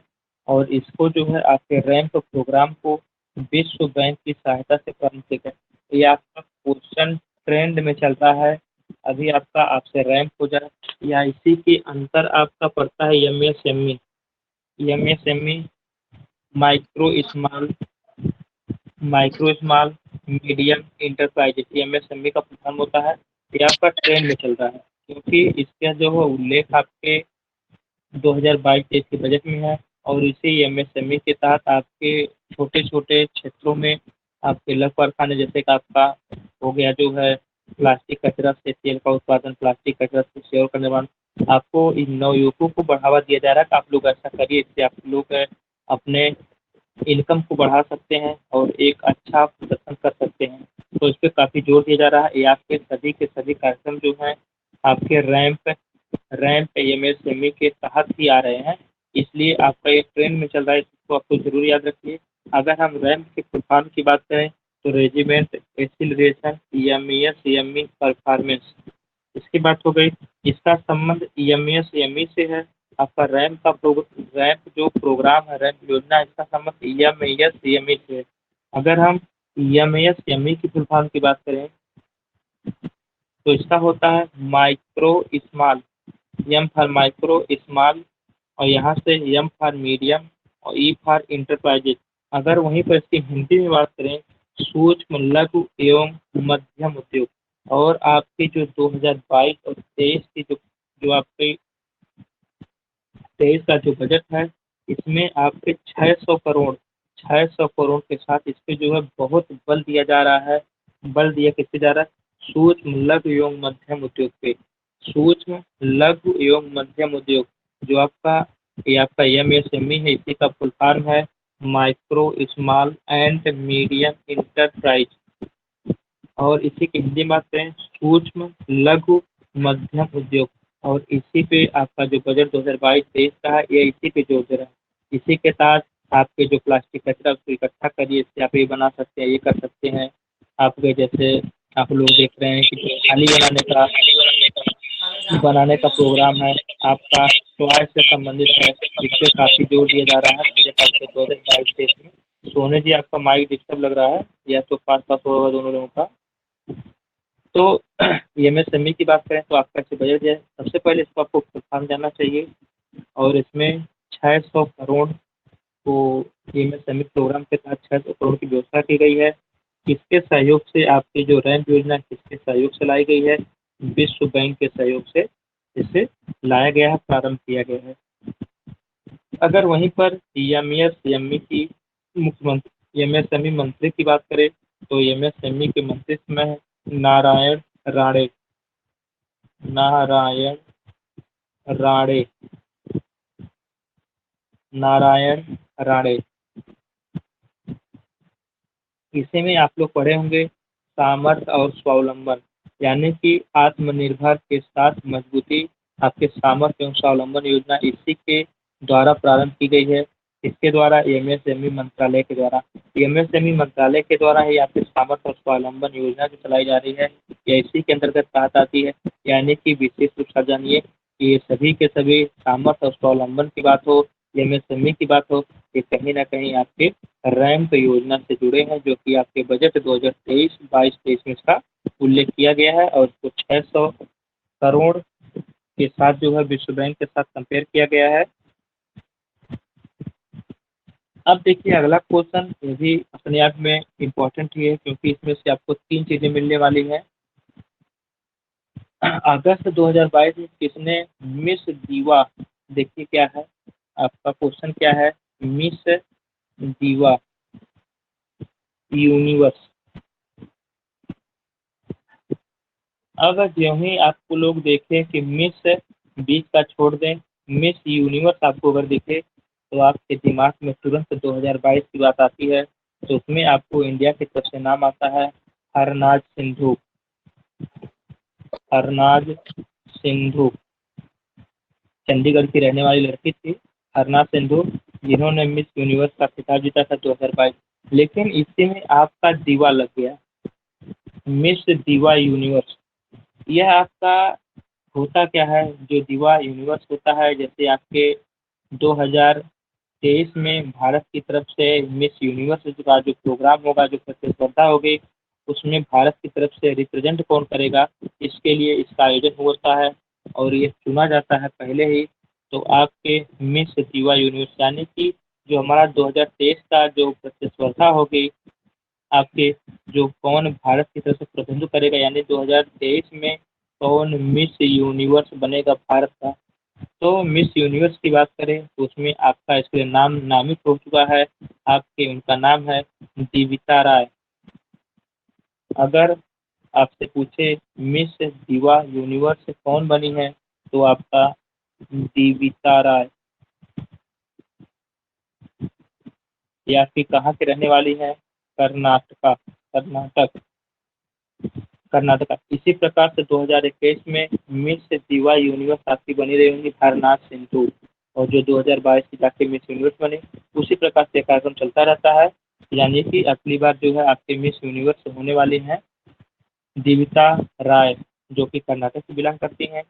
[SPEAKER 1] और इसको जो है आपके रैंप प्रोग्राम को विश्व बैंक की सहायता से प्रारंभ किया गया। ये आपका क्वेश्चन ट्रेंड में चल रहा है, अभी आपका आपसे रैंप हो जाए या इसी के अंतर आपका पड़ता है MSME। Micro small medium enterprises, MSME का प्रोग्राम होता है। ये आपका ट्रेंड में चल रहा है, क्योंकि इसका जो है उल्लेख आपके 2022-23 के बजट में है, और इसी MSME के तहत आपके छोटे छोटे क्षेत्रों में आपके लघु कारखाने, जैसे कि आपका हो गया जो है प्लास्टिक कचरा से तेल का उत्पादन, प्लास्टिक कचरा से सेव का निर्माण, आपको इन नवयुवकों को बढ़ावा दिया जा रहा है कि आप लोग ऐसा करिए, इससे आप लोग अपने इनकम को बढ़ा सकते हैं और एक अच्छा प्रदर्शन कर सकते हैं। तो इस पर काफ़ी जोर दिया जा रहा है। ये आपके सभी के सभी कार्यक्रम जो हैं आपके रैंप MSME के तहत ही आ रहे हैं, इसलिए आपका ये ट्रेंड में चल रहा है, इसको आपको जरूर याद रखिए। अगर हम रैंप के फुल फॉर्म की बात करें तो रेजिमेंट एक्सीलरेशन EMES-CME परफॉर्मेंस, इसकी बात हो गई। इसका संबंध EMES-CME से है। आपका रैंप जो प्रोग्राम है, रैंप योजना, इसका संबंध EMES-CME से है। अगर हम EMES-CME की फुल फॉर्म की बात करें तो इसका होता है micro small, M for micro small, और यहाँ से M फॉर मीडियम और E फॉर इंटरप्राइजेज। अगर वहीं पर इसकी हिंदी में बात करें, सूक्ष्म लघु एवं मध्यम उद्योग। और आपकी जो 2022 और 23 की जो आपके 23 का जो बजट है, इसमें आपके 600 करोड़ के साथ इस पे जो है बहुत बल दिया जा रहा है। बल दिया किससे जा रहा है? सूक्ष्म लघु एवं मध्यम उद्योग पे। सूक्ष्म लघु एवं मध्यम उद्योग जो आपका ये आपका MSME है, इसी का फुल फॉर्म है micro small and medium enterprise, और इसी की हिंदी में बात करें सूक्ष्म लघु मध्यम उद्योग। और इसी पे आपका जो बजट 2022-23 का है, ये इसी पे जोर दे रहा है। इसी के साथ आपके जो प्लास्टिक कचरा उसको इकट्ठा करिए, इससे आप ये बना सकते हैं, ये कर सकते हैं। आपके जैसे आप लोग देख रहे हैं कि थाली बनाने का बनाने का प्रोग्राम है, आपका स्वास्थ्य से संबंधित है, इस पे काफ़ी जोर दिया जा रहा है बजट आपके 2022-23 में। सोने जी आपका माइक डिस्टर्ब लग रहा है या तो पास-पास होगा दोनों लोगों का। तो एमएसएमई की बात करें तो आपका जो बजट है, सबसे पहले इसको आपको प्रोत्साहन देना चाहिए और इसमें 600 करोड़ को एमएसएमई प्रोग्राम के तहत 600 करोड़ की व्यवस्था की गई है। किसके सहयोग से आपकी जो रैंप योजना किसके सहयोग से लाई गई है? विश्व बैंक के सहयोग से इसे लाया गया है, प्रारंभ किया गया है। अगर वहीं पर एमएसएमई की मुख्यमंत्री एमएसएमई मंत्री की बात करें तो एमएसएमई के मंत्री में नारायण राणे। नारायण राणे नारायण राणे इसी में आप लोग पढ़े होंगे सामर्थ्य और स्वावलंबन, यानी कि आत्मनिर्भर के साथ मजबूती आपके सामर्थ्य एवं स्वावलंबन योजना इसी के द्वारा प्रारंभ की गई है। इसके द्वारा एमएसएमई मंत्रालय के द्वारा ही आपके सामर्थ्य और स्वावलंबन योजना जो चलाई जा रही है यह इसी के अंतर्गत बात आती है। यानी कि विशेष रूप से जानिए कि ये सभी के सभी सामर्थ्य और स्वावलंबन की बात हो, एमएसएमई की बात हो, ये कहीं ना कहीं आपके रैंप योजना से जुड़े हैं, जो कि आपके बजट 2023-22-23 में इसका उल्लेख किया गया है और इसको 600 करोड़ के साथ जो है विश्व बैंक के साथ कंपेयर किया गया है। अब देखिए अगला क्वेश्चन, ये भी अपने आप में इम्पोर्टेंट ही है क्योंकि इसमें से आपको 3 चीज़ें मिलने वाली हैं। अगस्त 2022 में किसने मिस दीवा, देखिए क्या है आपका क्वेश्चन, क्या है मिस दीवा यूनिवर्स। अगर जो ही आपको लोग देखें कि मिस बीच का छोड़ दें, मिस यूनिवर्स आपको अगर दिखे तो आपके दिमाग में तुरंत 2022 की बात आती है। तो उसमें आपको इंडिया की तरफ से नाम आता है हरनाज सिंधु। हरनाज सिंधु चंडीगढ़ की रहने वाली लड़की थी हरनाज सिंधु, जिन्होंने मिस यूनिवर्स का खिताब जीता था 2022। लेकिन इसी में आपका दीवा लग गया, मिस दीवा यूनिवर्स। यह आपका होता क्या है, जो दीवा यूनिवर्स होता है, जैसे आपके 2023 में भारत की तरफ से मिस यूनिवर्स का जो प्रोग्राम होगा, जो प्रतिस्पर्धा होगी, उसमें भारत की तरफ से रिप्रेजेंट कौन करेगा, इसके लिए इसका आयोजन होता है और ये चुना जाता है पहले ही। तो आपके मिस दीवा यूनिवर्स यानी कि जो हमारा 2023 का जो प्रतिस्पर्धा होगी, आपके जो कौन भारत की तरफ से प्रतिनिधित्व करेगा, यानी 2023 में कौन मिस यूनिवर्स बनेगा भारत का। तो मिस यूनिवर्स की बात करें तो उसमें आपका इसके लिए नाम नामित हो चुका है, आपके उनका नाम है दीविता राय। अगर आपसे पूछे मिस दीवा यूनिवर्स कौन बनी है तो आपका दीविता राय। ये आपकी कहाँ की रहने वाली है? कर्नाटका। इसी प्रकार से 2021 में मिस दीवा यूनिवर्स आपकी बनी रही होंगी हरनाज सिंधु, और जो 2022 की जाके मिस यूनिवर्स बने, उसी प्रकार से कार्यक्रम चलता रहता है। यानी कि अगली बार जो है आपके मिस यूनिवर्स होने वाली हैं दीविता राय, जो कि कर्नाटक से बिलोंग करती हैं।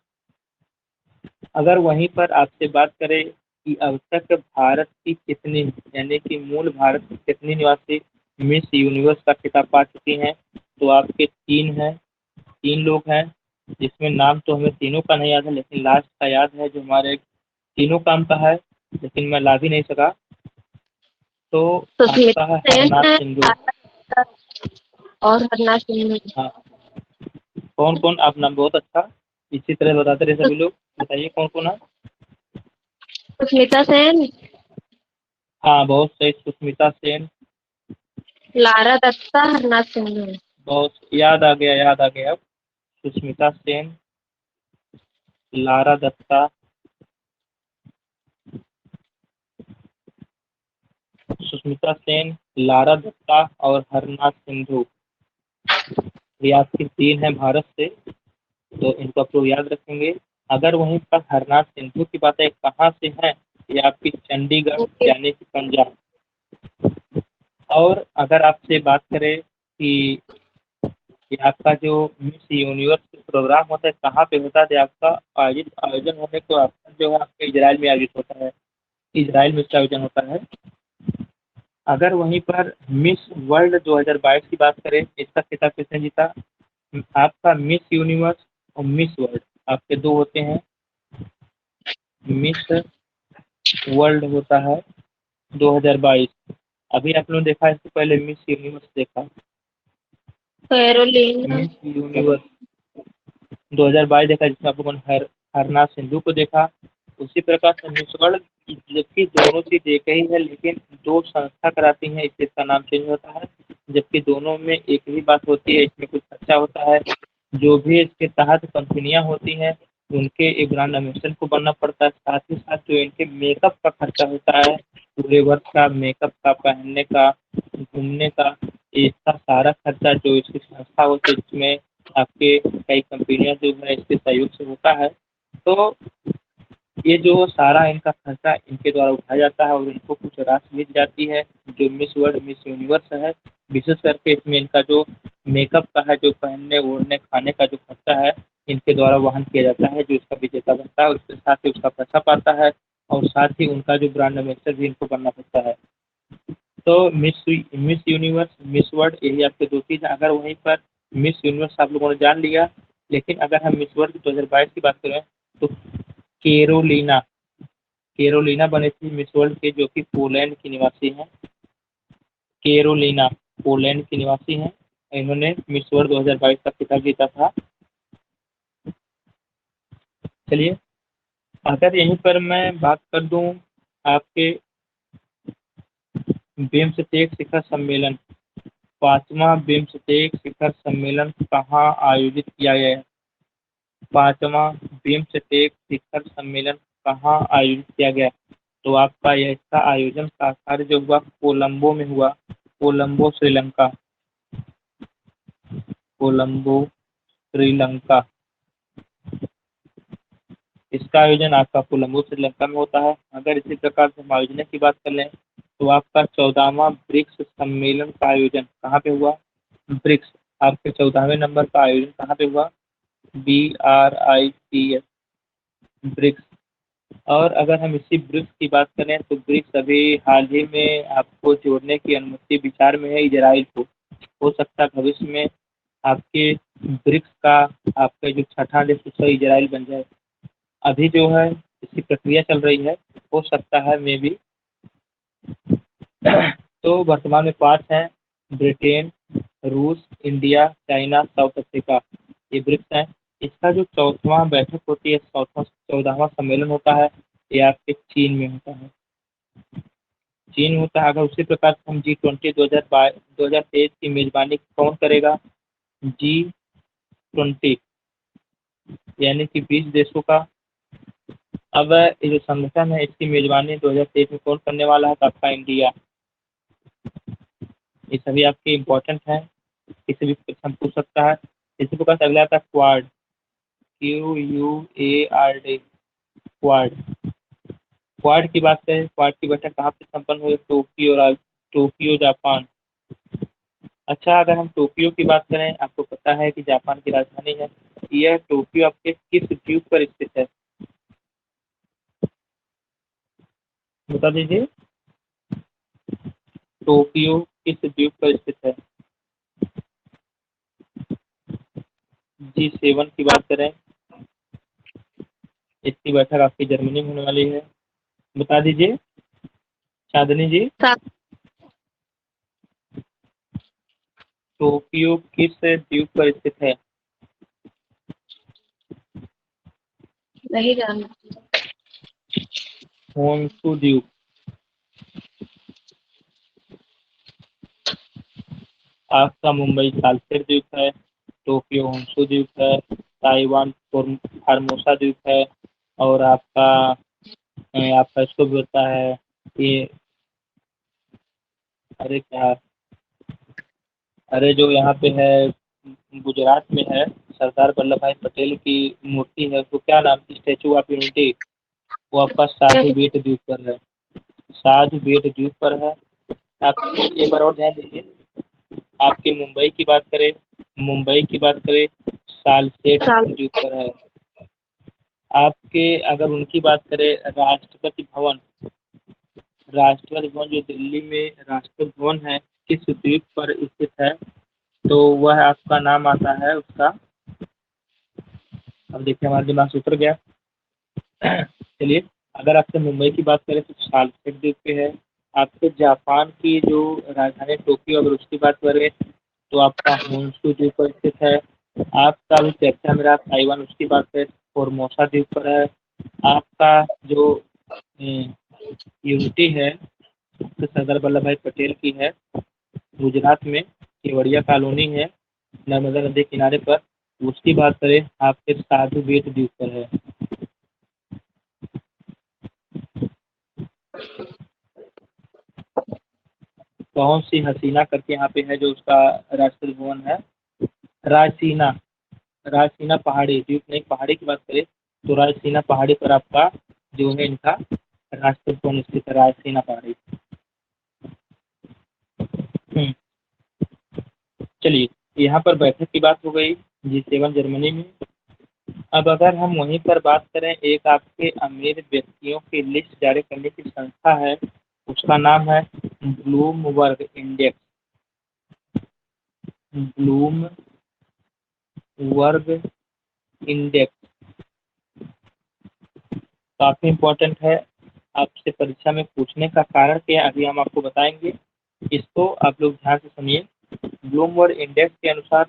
[SPEAKER 1] अगर वहीं पर आपसे बात करें कि अब तक भारत की कितनी, यानी कि मूल भारत की कितनी निवासी मिस यूनिवर्स का खिताब पा चुकी हैं, तो आपके 3 लोग हैं, जिसमें नाम तो हमें तीनों का नहीं याद है, लेकिन लास्ट का याद है जो हमारे तीनों काम का है, लेकिन मैं ला भी नहीं सका। तो आपका है हरनाज सिंधु
[SPEAKER 3] और हरनाज सिंधु।
[SPEAKER 1] हाँ, कौन कौन? आप नाम बहुत अच्छा इसी तरह बताते रहे सभी लोग, बताइए कौन कौन है।
[SPEAKER 3] सुष्मिता सेन,
[SPEAKER 1] हाँ बहुत सही, सुष्मिता सेन,
[SPEAKER 3] लारा दत्ता, हरनाज सिंधु।
[SPEAKER 1] बहुत याद आ गया अब। सुष्मिता सेन, लारा दत्ता, लारा दत्ता और हरनाज सिंधु, ये आपकी 3 है भारत से, तो इनको आप लोग याद रखेंगे। अगर वहीं पर हरनाज सिंधु की बात है कहाँ से है, ये आपकी चंडीगढ़ यानी कि पंजाब। और अगर आपसे बात करें कि आपका जो मिस यूनिवर्स प्रोग्राम होता है कहाँ पे होता है आपका आयोजन होने को आपका जो है आपके इजराइल में आयोजित होता है, इजराइल में इसका आयोजन होता है। अगर वहीं पर मिस वर्ल्ड 2022 की बात करें, इसका खिताब किसने जीता? आपका मिस यूनिवर्स और मिस वर्ल्ड आपके दो होते हैं। मिस वर्ल्ड होता है 2022, अभी आप लोग देखा, इससे पहले मिस यूनिवर्स देखा।
[SPEAKER 3] कैरोलिना।
[SPEAKER 1] मिस यूनिवर्स 2022 देखा, जिसमें आप लोगों ने हरना सिंधु को देखा। उसी प्रकार से मिस वर्ल्ड, जबकि दोनों चीज एक ही है, लेकिन दो संस्था कराती हैं, इससे इसका नाम चेंज होता है। जबकि दोनों में एक ही बात होती है, इसमें कुछ खर्चा होता है। जो भी इसके तहत कंपनियां होती हैं, उनके एक ब्रांड एम्बेसडर को बनना पड़ता है। साथ ही साथ जो इनके मेकअप का खर्चा होता है, पूरे वर्ष का मेकअप का, पहनने का, घूमने का, इसका सारा खर्चा जो इसकी संस्था होती है, जिसमें आपके कई कंपनियां जो है इसके सहयोग से होता है। तो ये जो सारा इनका खर्चा इनके द्वारा उठाया जाता है और इनको कुछ राशि मिल जाती है। जो मिस वर्ल्ड मिस यूनिवर्स है, विशेष करके इसमें इनका जो मेकअप का है, जो पहनने ओढ़ने खाने का जो खर्चा है, इनके द्वारा वहन किया जाता है। जो इसका विजेता बनता है उसके साथ ही उसका पैसा पाता है, और साथ ही उनका जो ब्रांड एम्बेसडर भी इनको बनना पड़ता है। तो मिस यूनिवर्स मिस वर्ल्ड, यही आपके दो चीज। अगर वहीं पर मिस यूनिवर्स आप लोगों ने जान लिया, लेकिन अगर हम मिस वर्ल्ड 2022 की बात करें तो केरोलिना केरोलिना बनी थी मिस वर्ल्ड के, जो कि पोलैंड की निवासी हैं। केरोलिना पोलैंड की निवासी हैं, इन्होंने मिस वर्ल्ड 2022 का खिताब जीता था। चलिए, अगर यहीं पर मैं बात कर दूं आपके बिम्सटेक शिखर सम्मेलन, 5वां बिम्सटेक शिखर सम्मेलन कहाँ आयोजित किया गया है? 5वां बिम्सटेक शिखर सम्मेलन कहाँ आयोजित किया गया? तो आपका यह इसका आयोजन का कार्य जो हुआ कोलंबो में हुआ। कोलंबो श्रीलंका, कोलंबो श्रीलंका, इसका आयोजन आपका कोलंबो श्रीलंका में होता है। अगर इसी प्रकार से हम आयोजन की बात कर लें तो आपका 14वां ब्रिक्स सम्मेलन का आयोजन कहाँ पे हुआ? ब्रिक्स, आपके 14वें नंबर का आयोजन कहाँ पे हुआ? BRICS, BRICS. और अगर हम इसी ब्रिक्स की बात करें तो ब्रिक्स अभी हाल ही में आपको जोड़ने की अनुमति विचार में है इजराइल को। हो सकता है भविष्य में आपके ब्रिक्स का आपका जो छठा देश है इजराइल बन जाए। अभी जो है इसकी प्रक्रिया चल रही है, हो सकता है मे भी। तो वर्तमान में 5 हैं, ब्रिटेन, रूस, इंडिया, चाइना, साउथ अफ्रीका, ये ब्रिक्स हैं। इसका जो 4वां बैठक होती है, 14वां सम्मेलन होता है, ये आपके चीन में होता है। चीन होता है। अगर उसी प्रकार से हम G20 2023 की मेजबानी कौन करेगा? G20 यानी कि 20 देशों का। अब ये जो संगठन है इसकी मेजबानी 2023 में कौन करने वाला है? तो आपका इंडिया। ये सभी आपके इम्पोर्टेंट हैं, किसी भी प्रश्न पूछ सकता है। इसी प्रकार से अगला आता है क्वाड, QUARD, क्वाड। क्वाड की बात करें, क्वाड की बैठक कहाँ पे संपन्न हुई? Tokyo Japan. अच्छा, अगर हम टोक्यो की बात करें, आपको पता है कि जापान की राजधानी है। यह टोक्यो आपके किस द्वीप पर स्थित है? बता दीजिए, टोक्यो किस द्वीप पर स्थित है? G7 की बात करें, इसकी बैठक आपकी जर्मनी में होने वाली है। बता दीजिए चांदनी जी, टोक्यो किस द्वीप पर स्थित है?
[SPEAKER 3] नहीं जानना।
[SPEAKER 1] होन्शु द्वीप। आपका मुंबई साल्सेट द्वीप है, टोक्यो होन्शु द्वीप है, ताइवान फार्मोसा द्वीप है, और आपका इसको भी होता है ये, अरे क्या, अरे जो यहाँ पे है गुजरात में है, सरदार वल्लभ भाई पटेल की मूर्ति है, उसको क्या नाम है? Statue of unity. वो आपका साधु बेट द्वीप पर है, साधु बेट द्वीप पर है। आप एक बार और ध्यान दीजिए, आपकी मुंबई की बात करें, मुंबई की बात करें, सालसेट
[SPEAKER 3] साल
[SPEAKER 1] द्वीप पर है। आपके अगर उनकी बात करें, राष्ट्रपति भवन जो दिल्ली में राष्ट्रपति भवन है, किस द्वीप पर स्थित है, तो वह आपका नाम आता है उसका। अब देखिए हमारा दिमाग से उतर गया। चलिए, अगर आपसे मुंबई की बात करें तो सालसेट द्वीप पे है। आपसे जापान की जो राजधानी टोक्यो, अगर उसकी बात करें तो आपका होन्शु द्वीप पर स्थित है। आपका भी चर्चा में रहा ताइवान, उसकी बात करें तो फोर्मोसा द्वीप पर है। आपका जो यूनिटी है तो सरदार वल्लभ भाई पटेल की है, गुजरात में केवड़िया कॉलोनी है नर्मदा नदी किनारे पर। उसकी बात करें आपके साधु बेट द्वीप पर है। कौन सी हसीना करके यहाँ पे है जो उसका राष्ट्रपति भवन है, रायसीना। रायसीना पहाड़ी द्वीप नहीं, पहाड़ी की बात करें तो रायसीना पहाड़ी पर आपका जो है इनका राष्ट्रपति भवन स्थित है, रायसीना पहाड़ी। चलिए, यहाँ पर बैठक की बात हो गई G7 जर्मनी में। अब अगर हम वहीं पर बात करें, एक आपके अमीर व्यक्तियों की लिस्ट जारी करने की संस्था है, उसका नाम है ब्लूमबर्ग इंडेक्स। ब्लूमबर्ग इंडेक्स काफी इम्पोर्टेंट है, आपसे परीक्षा में पूछने का कारण क्या है अभी हम आपको बताएंगे। इसको आप लोग ध्यान से सुनिए। ब्लूमबर्ग इंडेक्स के अनुसार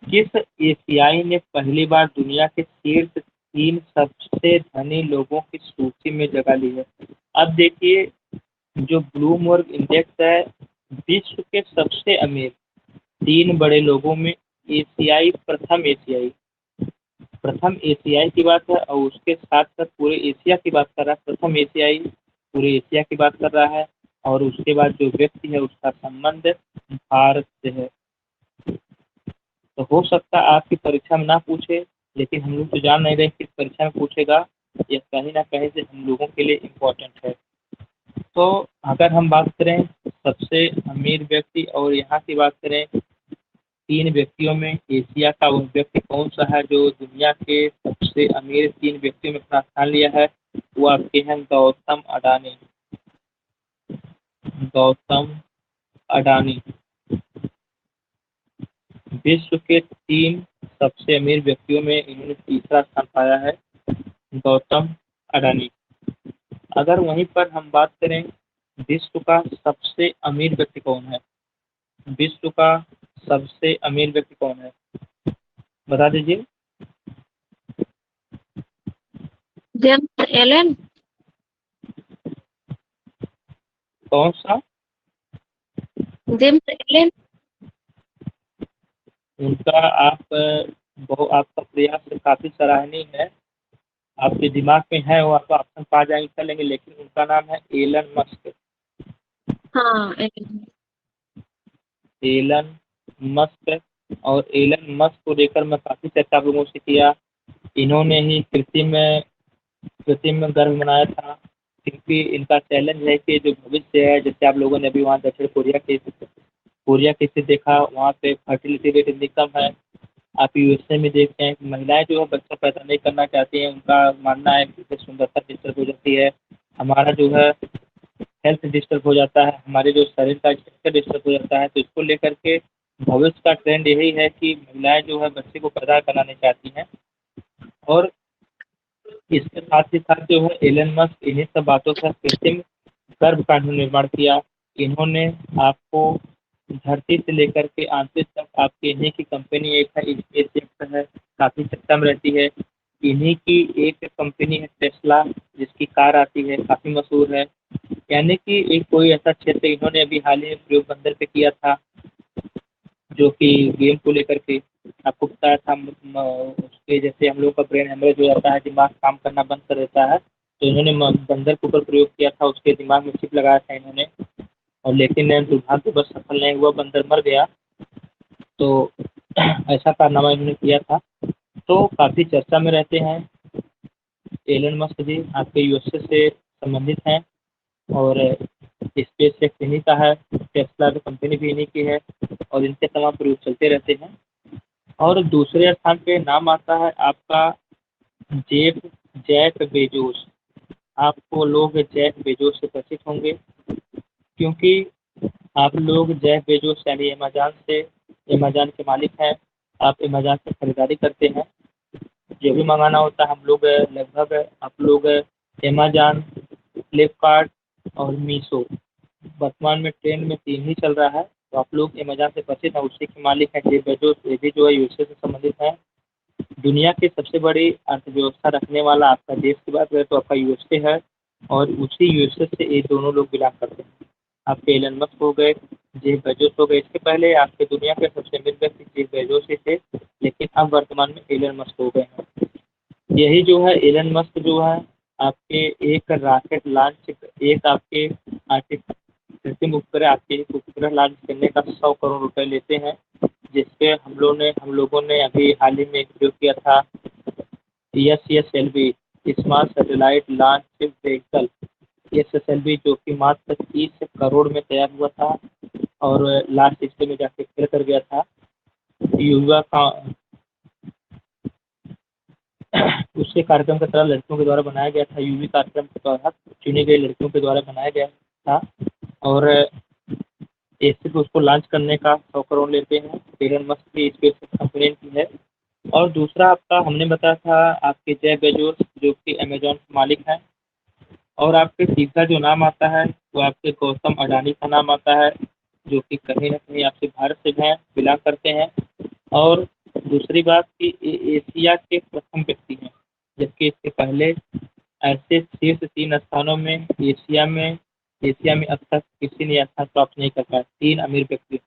[SPEAKER 1] किस एशियाई ने पहली बार दुनिया के शीर्ष 3 सबसे धनी लोगों की सूची में जगह ली है। अब देखिए, जो ब्लूमबर्ग इंडेक्स है, विश्व के सबसे अमीर 3 बड़े लोगों में प्रथम एशियाई की बात है, और उसके साथ साथ पूरे एशिया की बात कर रहा है। प्रथम एशियाई पूरे एशिया की बात कर रहा है, और उसके बाद जो व्यक्ति है उसका संबंध भारत से है। तो हो सकता है आपकी परीक्षा में ना पूछे, लेकिन हम लोग तो जान नहीं रहे कि परीक्षा में पूछेगा, यह कहीं ना कहीं से हम लोगों के लिए इम्पोर्टेंट है। तो अगर हम बात करें सबसे अमीर व्यक्ति और यहाँ की बात करें 3 व्यक्तियों में, एशिया का वो व्यक्ति कौन सा है जो दुनिया के सबसे अमीर 3 व्यक्तियों में अपना स्थान लिया है, वो आपके हैं गौतम अडानी। गौतम अडानी विश्व के 3 सबसे अमीर व्यक्तियों में इन्होंने तीसरा स्थान पाया है, गौतम अडानी। अगर वहीं पर हम बात करें विश्व का सबसे अमीर व्यक्ति कौन है, विश्व का सबसे अमीर व्यक्ति कौन है, बता दीजिए।
[SPEAKER 3] James Allen.
[SPEAKER 1] कौन सा?
[SPEAKER 3] James Allen.
[SPEAKER 1] उनका आपका प्रयास काफी सराहनीय है, आपके दिमाग में है, वो आपको ऑप्शन पा जाएंगे कर लेंगे, लेकिन उनका नाम है एलन मस्क।
[SPEAKER 3] हाँ, एलन।
[SPEAKER 1] Elon Musk. और एलन मस्क को लेकर मैं काफी चर्चा आप लोगों से किया। इन्होंने ही कृत्रिम गर्भ बनाया था, क्योंकि इनका चैलेंज है कि जो भविष्य है, जैसे आप लोगों ने अभी वहाँ दक्षिण कोरिया की स्थिति देखा, वहाँ पे फर्टिलिटी रेट इतनी कम है। आप यूएसए में देखते हैं कि महिलाएं जो है बच्चा पैदा नहीं करना चाहती हैं, उनका मानना है कि इससे सुंदरता डिस्टर्ब हो जाती है, हमारा जो है हेल्थ डिस्टर्ब हो जाता है, हमारे जो शरीर का स्ट्रक्चर डिस्टर्ब हो जाता है। तो इसको लेकर के भविष्य का ट्रेंड यही है कि महिलाएं जो है बच्चे को पैदा कराना चाहती हैं। और इसके साथ ही साथ जो है एलन मस्क इन्हीं सब बातों का कृत्रिम गर्भ का निर्माण किया। इन्होंने आपको धरती से लेकर के आंतरिक तक आपके इन्हीं की कंपनी एक है, स्पेसएक्स है, काफी चर्चा में रहती है। इन्हीं की एक कंपनी है टेस्ला, जिसकी कार आती है, काफी मशहूर है। यानी कि एक कोई ऐसा क्षेत्र इन्होंने अभी हाल ही में प्रयोग बंदर पे किया था, जो कि गेम को लेकर के आपको बताया था। उसके जैसे हम लोग का ब्रेन हेमरेज हो जाता है, दिमाग काम करना बंद कर देता है, तो इन्होंने बंदर के ऊपर प्रयोग किया था, उसके दिमाग में चिप लगाया था इन्होंने, और लेकिन दुर्भाग्यवश सफल नहीं हुआ, बंदर मर गया। तो ऐसा कारनामा इन्होंने किया था। तो काफ़ी चर्चा में रहते हैं एलन मस्क जी, आपके यूएसए से संबंधित हैं, और स्पेस एक्स इन्हीं का है, टेस्ला कंपनी भी इन्हीं की है, और इनके तमाम प्रयोग चलते रहते हैं। और दूसरे स्थान पे नाम आता है आपका जेफ जैक बेजोस। आपको लोग जैक बेजोस से परिचित होंगे, क्योंकि आप लोग जेफ बेजोस यानी अमेज़न के मालिक हैं। आप अमेज़न से खरीदारी करते हैं। जो भी मंगाना होता है हम लोग लगभग आप लोग अमेज़न, फ्लिपकार्ट और मीशो, वर्तमान में ट्रेंड में 3 ही चल रहा है। तो आप लोग अमेज़न से परिचित हैं, उसी के मालिक हैं जेफ बेजोस। ये भी जो है यूएसए से संबंधित है। दुनिया की सबसे बड़ी अर्थव्यवस्था रखने वाला आपका देश की बात करें तो आपका यूएसए है, और उसी यूएसए से ये दोनों लोग बिलोंग करते हैं। आपके एलन मस्क हो गए, जेफ बेजोस हो गए। इसके पहले आपके दुनिया के सबसे अमीर व्यक्ति जेफ बेजोस ही थे, लेकिन अब वर्तमान में एलन मस्क हो गए हैं। यही जो है एलन मस्क जो है आपके एक रॉकेट लॉन्च, एक आपके कृत्रिम उपग्रह, आपके एक उपग्रह लॉन्च करने का 100 करोड़ रुपए लेते हैं, जिसपे हम लोगों ने अभी हाल ही में एक प्रयोग किया था SSLV, smart satellite launch vehicle. SSLV जो कि मात्र 30 करोड़ में तैयार हुआ था और लास्ट स्टेज में जाके फेल कर गया था। युवा का उसके कार्यक्रम का तरह लड़कियों के द्वारा बनाया गया था। यूवी कार्यक्रम के तहत चुनी गई लड़कियों के द्वारा बनाया गया था, और ऐसे तो उसको लॉन्च करने का 100 करोड़ लेते हैं। एलन मस्क की स्पेस कंपनी की है। और दूसरा आपका हमने बताया था आपके जेफ बेजोस, जो कि अमेजॉन के मालिक हैं। और आपके तीसरा जो नाम आता है वो आपके गौतम अडानी का नाम आता है, जो कि कहीं ना कहीं आपसे भारत से हैं, बिलोंग करते हैं। और दूसरी बात कि ये एशिया के प्रथम व्यक्ति हैं, जबकि इसके पहले ऐसे शीर्ष 3 स्थानों में एशिया में अब तक किसी ने स्थान प्राप्त नहीं कर पाया, 3 अमीर व्यक्ति।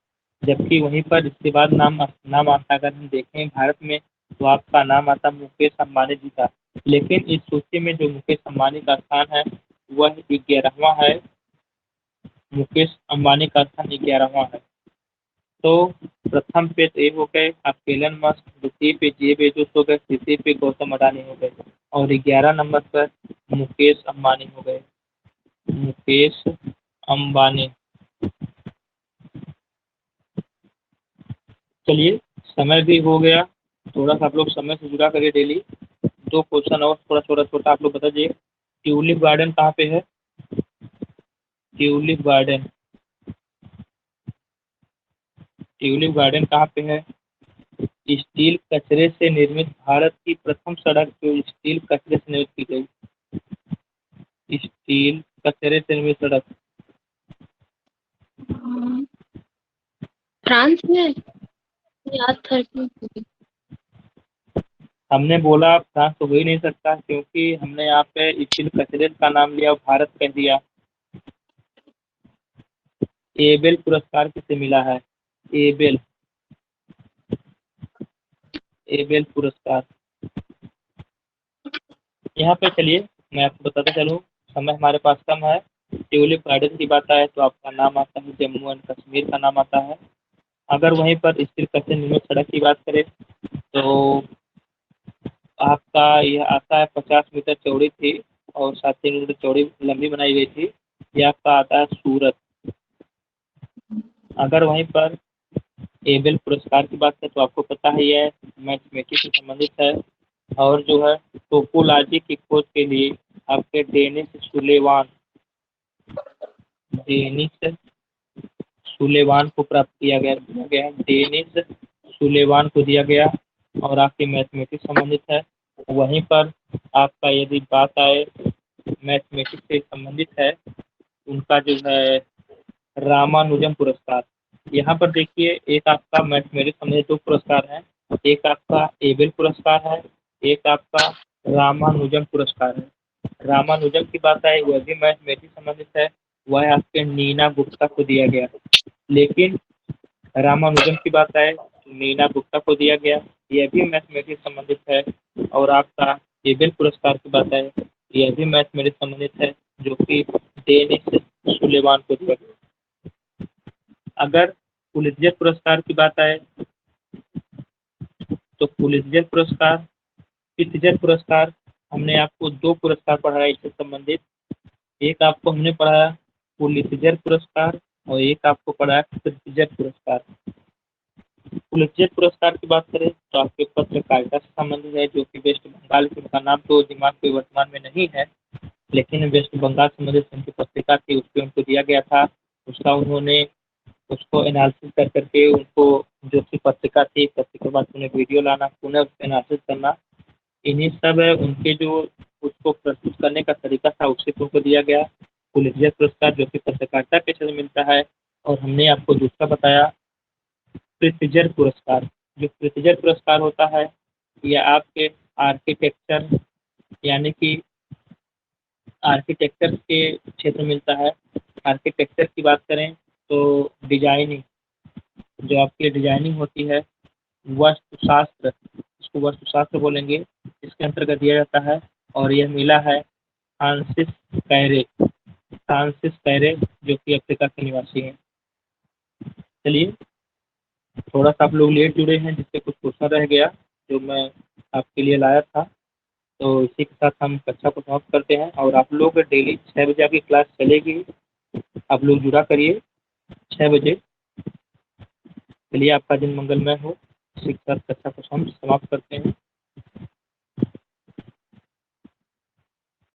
[SPEAKER 1] जबकि वहीं पर इसके बाद नाम आता, अगर हम देखें भारत में, तो आपका नाम आता मुकेश अंबानी जी का। लेकिन इस सूची में जो मुकेश अंबानी का स्थान है वह 11वां है। मुकेश अंबानी का स्थान 11वां है। तो प्रथम पे तो ये हो गए आपके एलन मस्क, द्वितीय पे जेफ बेजोस हो गए, तृतीय पे गौतम अडानी हो गए, और 11 नंबर पर मुकेश अंबानी हो गए। मुकेश अंबानी। चलिए, समय भी हो गया, थोड़ा सा आप लोग समय से जुड़ा करिए डेली। 2 क्वेश्चन और थोड़ा छोटा छोटा आप लोग बता दीजिए। ट्यूलिप गार्डन कहाँ पे है? ट्यूलिप गार्डन, ट्यूलिप गार्डन कहाँ पे है? स्टील कचरे से निर्मित भारत की प्रथम सड़क जो स्टील कचरे से निर्मित की गई, स्टील कचरे से निर्मित सड़क
[SPEAKER 3] फ्रांस में याद था कि
[SPEAKER 1] हमने बोला फ्रांस तो हो ही नहीं सकता, क्योंकि हमने यहाँ पे स्टील कचरे का नाम लिया और भारत कह दिया। एबेल पुरस्कार किसे मिला है? एबेल, एबेल पुरस्कार। यहाँ पे चलिए मैं आपको बताता चलूँ, समय हमारे पास कम है। ट्यूलिप गार्डन की बात आए तो आपका नाम आता है जम्मू एंड कश्मीर का नाम आता है। अगर वहीं पर स्टील कचरे निर्मित सड़क की बात करें तो आपका यह आता है 50 मीटर चौड़ी थी और 7 मीटर चौड़ी लंबी बनाई गई थी। यह आपका आता है सूरत। अगर वहीं पर एबेल पुरस्कार की बात करें तो आपको पता है यह मैथमेटिक्स से संबंधित है, और जो है टोपोलॉजी की खोज के लिए आपके डेनिस सुलेवान को प्राप्त दिया गया डेनिस सुलेवान को दिया गया, और आपके मैथमेटिक्स संबंधित है। वहीं पर आपका यदि बात आए मैथमेटिक्स से संबंधित है, उनका जो है रामानुजम पुरस्कार। यहाँ पर देखिए एक आपका मैथमेटिक्स संबंधित 2 पुरस्कार हैं, एक आपका एबेल पुरस्कार है, एक आपका रामानुजम पुरस्कार है। रामानुजम की बात आए वह भी मैथमेटिक्स संबंधित है, वह आपके नीना गुप्ता को दिया गया। लेकिन रामानुजम की बात आए तो नीना गुप्ता को दिया गया, यह भी मैथमेटिक्स संबंधित है। और आपका एबेल पुरस्कार की बात आए यह भी मैथमेटिक्स संबंधित है, जो कि डेनिस सुलेवान को दिया गया। अगर पुलित्जर पुरस्कार की बात आए तो पित्जर पुरस्कार हमने आपको 2 पुरस्कार पढ़ाया इससे संबंधित। एक आपको हमने पढ़ाया पुलित्जर पुरस्कार और एक आपको पढ़ाया पित्जर पुरस्कार। पुलित्जर पुरस्कार की बात करें तो आपके पत्रकारिता से संबंधित है, जो कि वेस्ट बंगाल की, उनका नाम तो दिमाग में वर्तमान में नहीं है, लेकिन वेस्ट बंगाल से संबंधित उनकी पत्रिका थी, उस पे उनको दिया गया था। उसका उन्होंने उसको एनालिसिस कर करके उनको जो उसकी पत्रिका थी, पत्रिका के बाद उन्हें वीडियो लाना, पुनः उसका एनालिसिस करना, इन्हीं सब उनके जो उसको प्रस्तुत करने का तरीका था, उससे उनको दिया गया पुलित्जर पुरस्कार, जो कि पत्रकारिता के क्षेत्र में मिलता है। और हमने आपको दूसरा बताया प्रित्जर पुरस्कार। जो प्रित्जर पुरस्कार होता है, यह आपके आर्किटेक्चर यानी कि आर्किटेक्चर के क्षेत्र में मिलता है। आर्किटेक्चर की बात करें तो डिजाइनिंग, जो आपकी डिजाइनिंग होती है, वास्तुशास्त्र, इसको वास्तुशास्त्र बोलेंगे, इसके अंतर्गत दिया जाता है। और यह मिला है फ्रांसिस कैरे, जो कि अफ्रीका के निवासी हैं। चलिए, थोड़ा सा आप लोग लेट जुड़े हैं, जिससे कुछ क्वेश्चन रह गया जो मैं आपके लिए लाया था। तो इसी के साथ हम कक्षा को समाप्त करते हैं, और आप लोग डेली 6 बजे आपकी क्लास चलेगी, आप लोग जुड़ा करिए 6 बजे। चलिए, आपका दिन मंगलमय हो। इसी के साथ कक्षा को हम समाप्त करते हैं।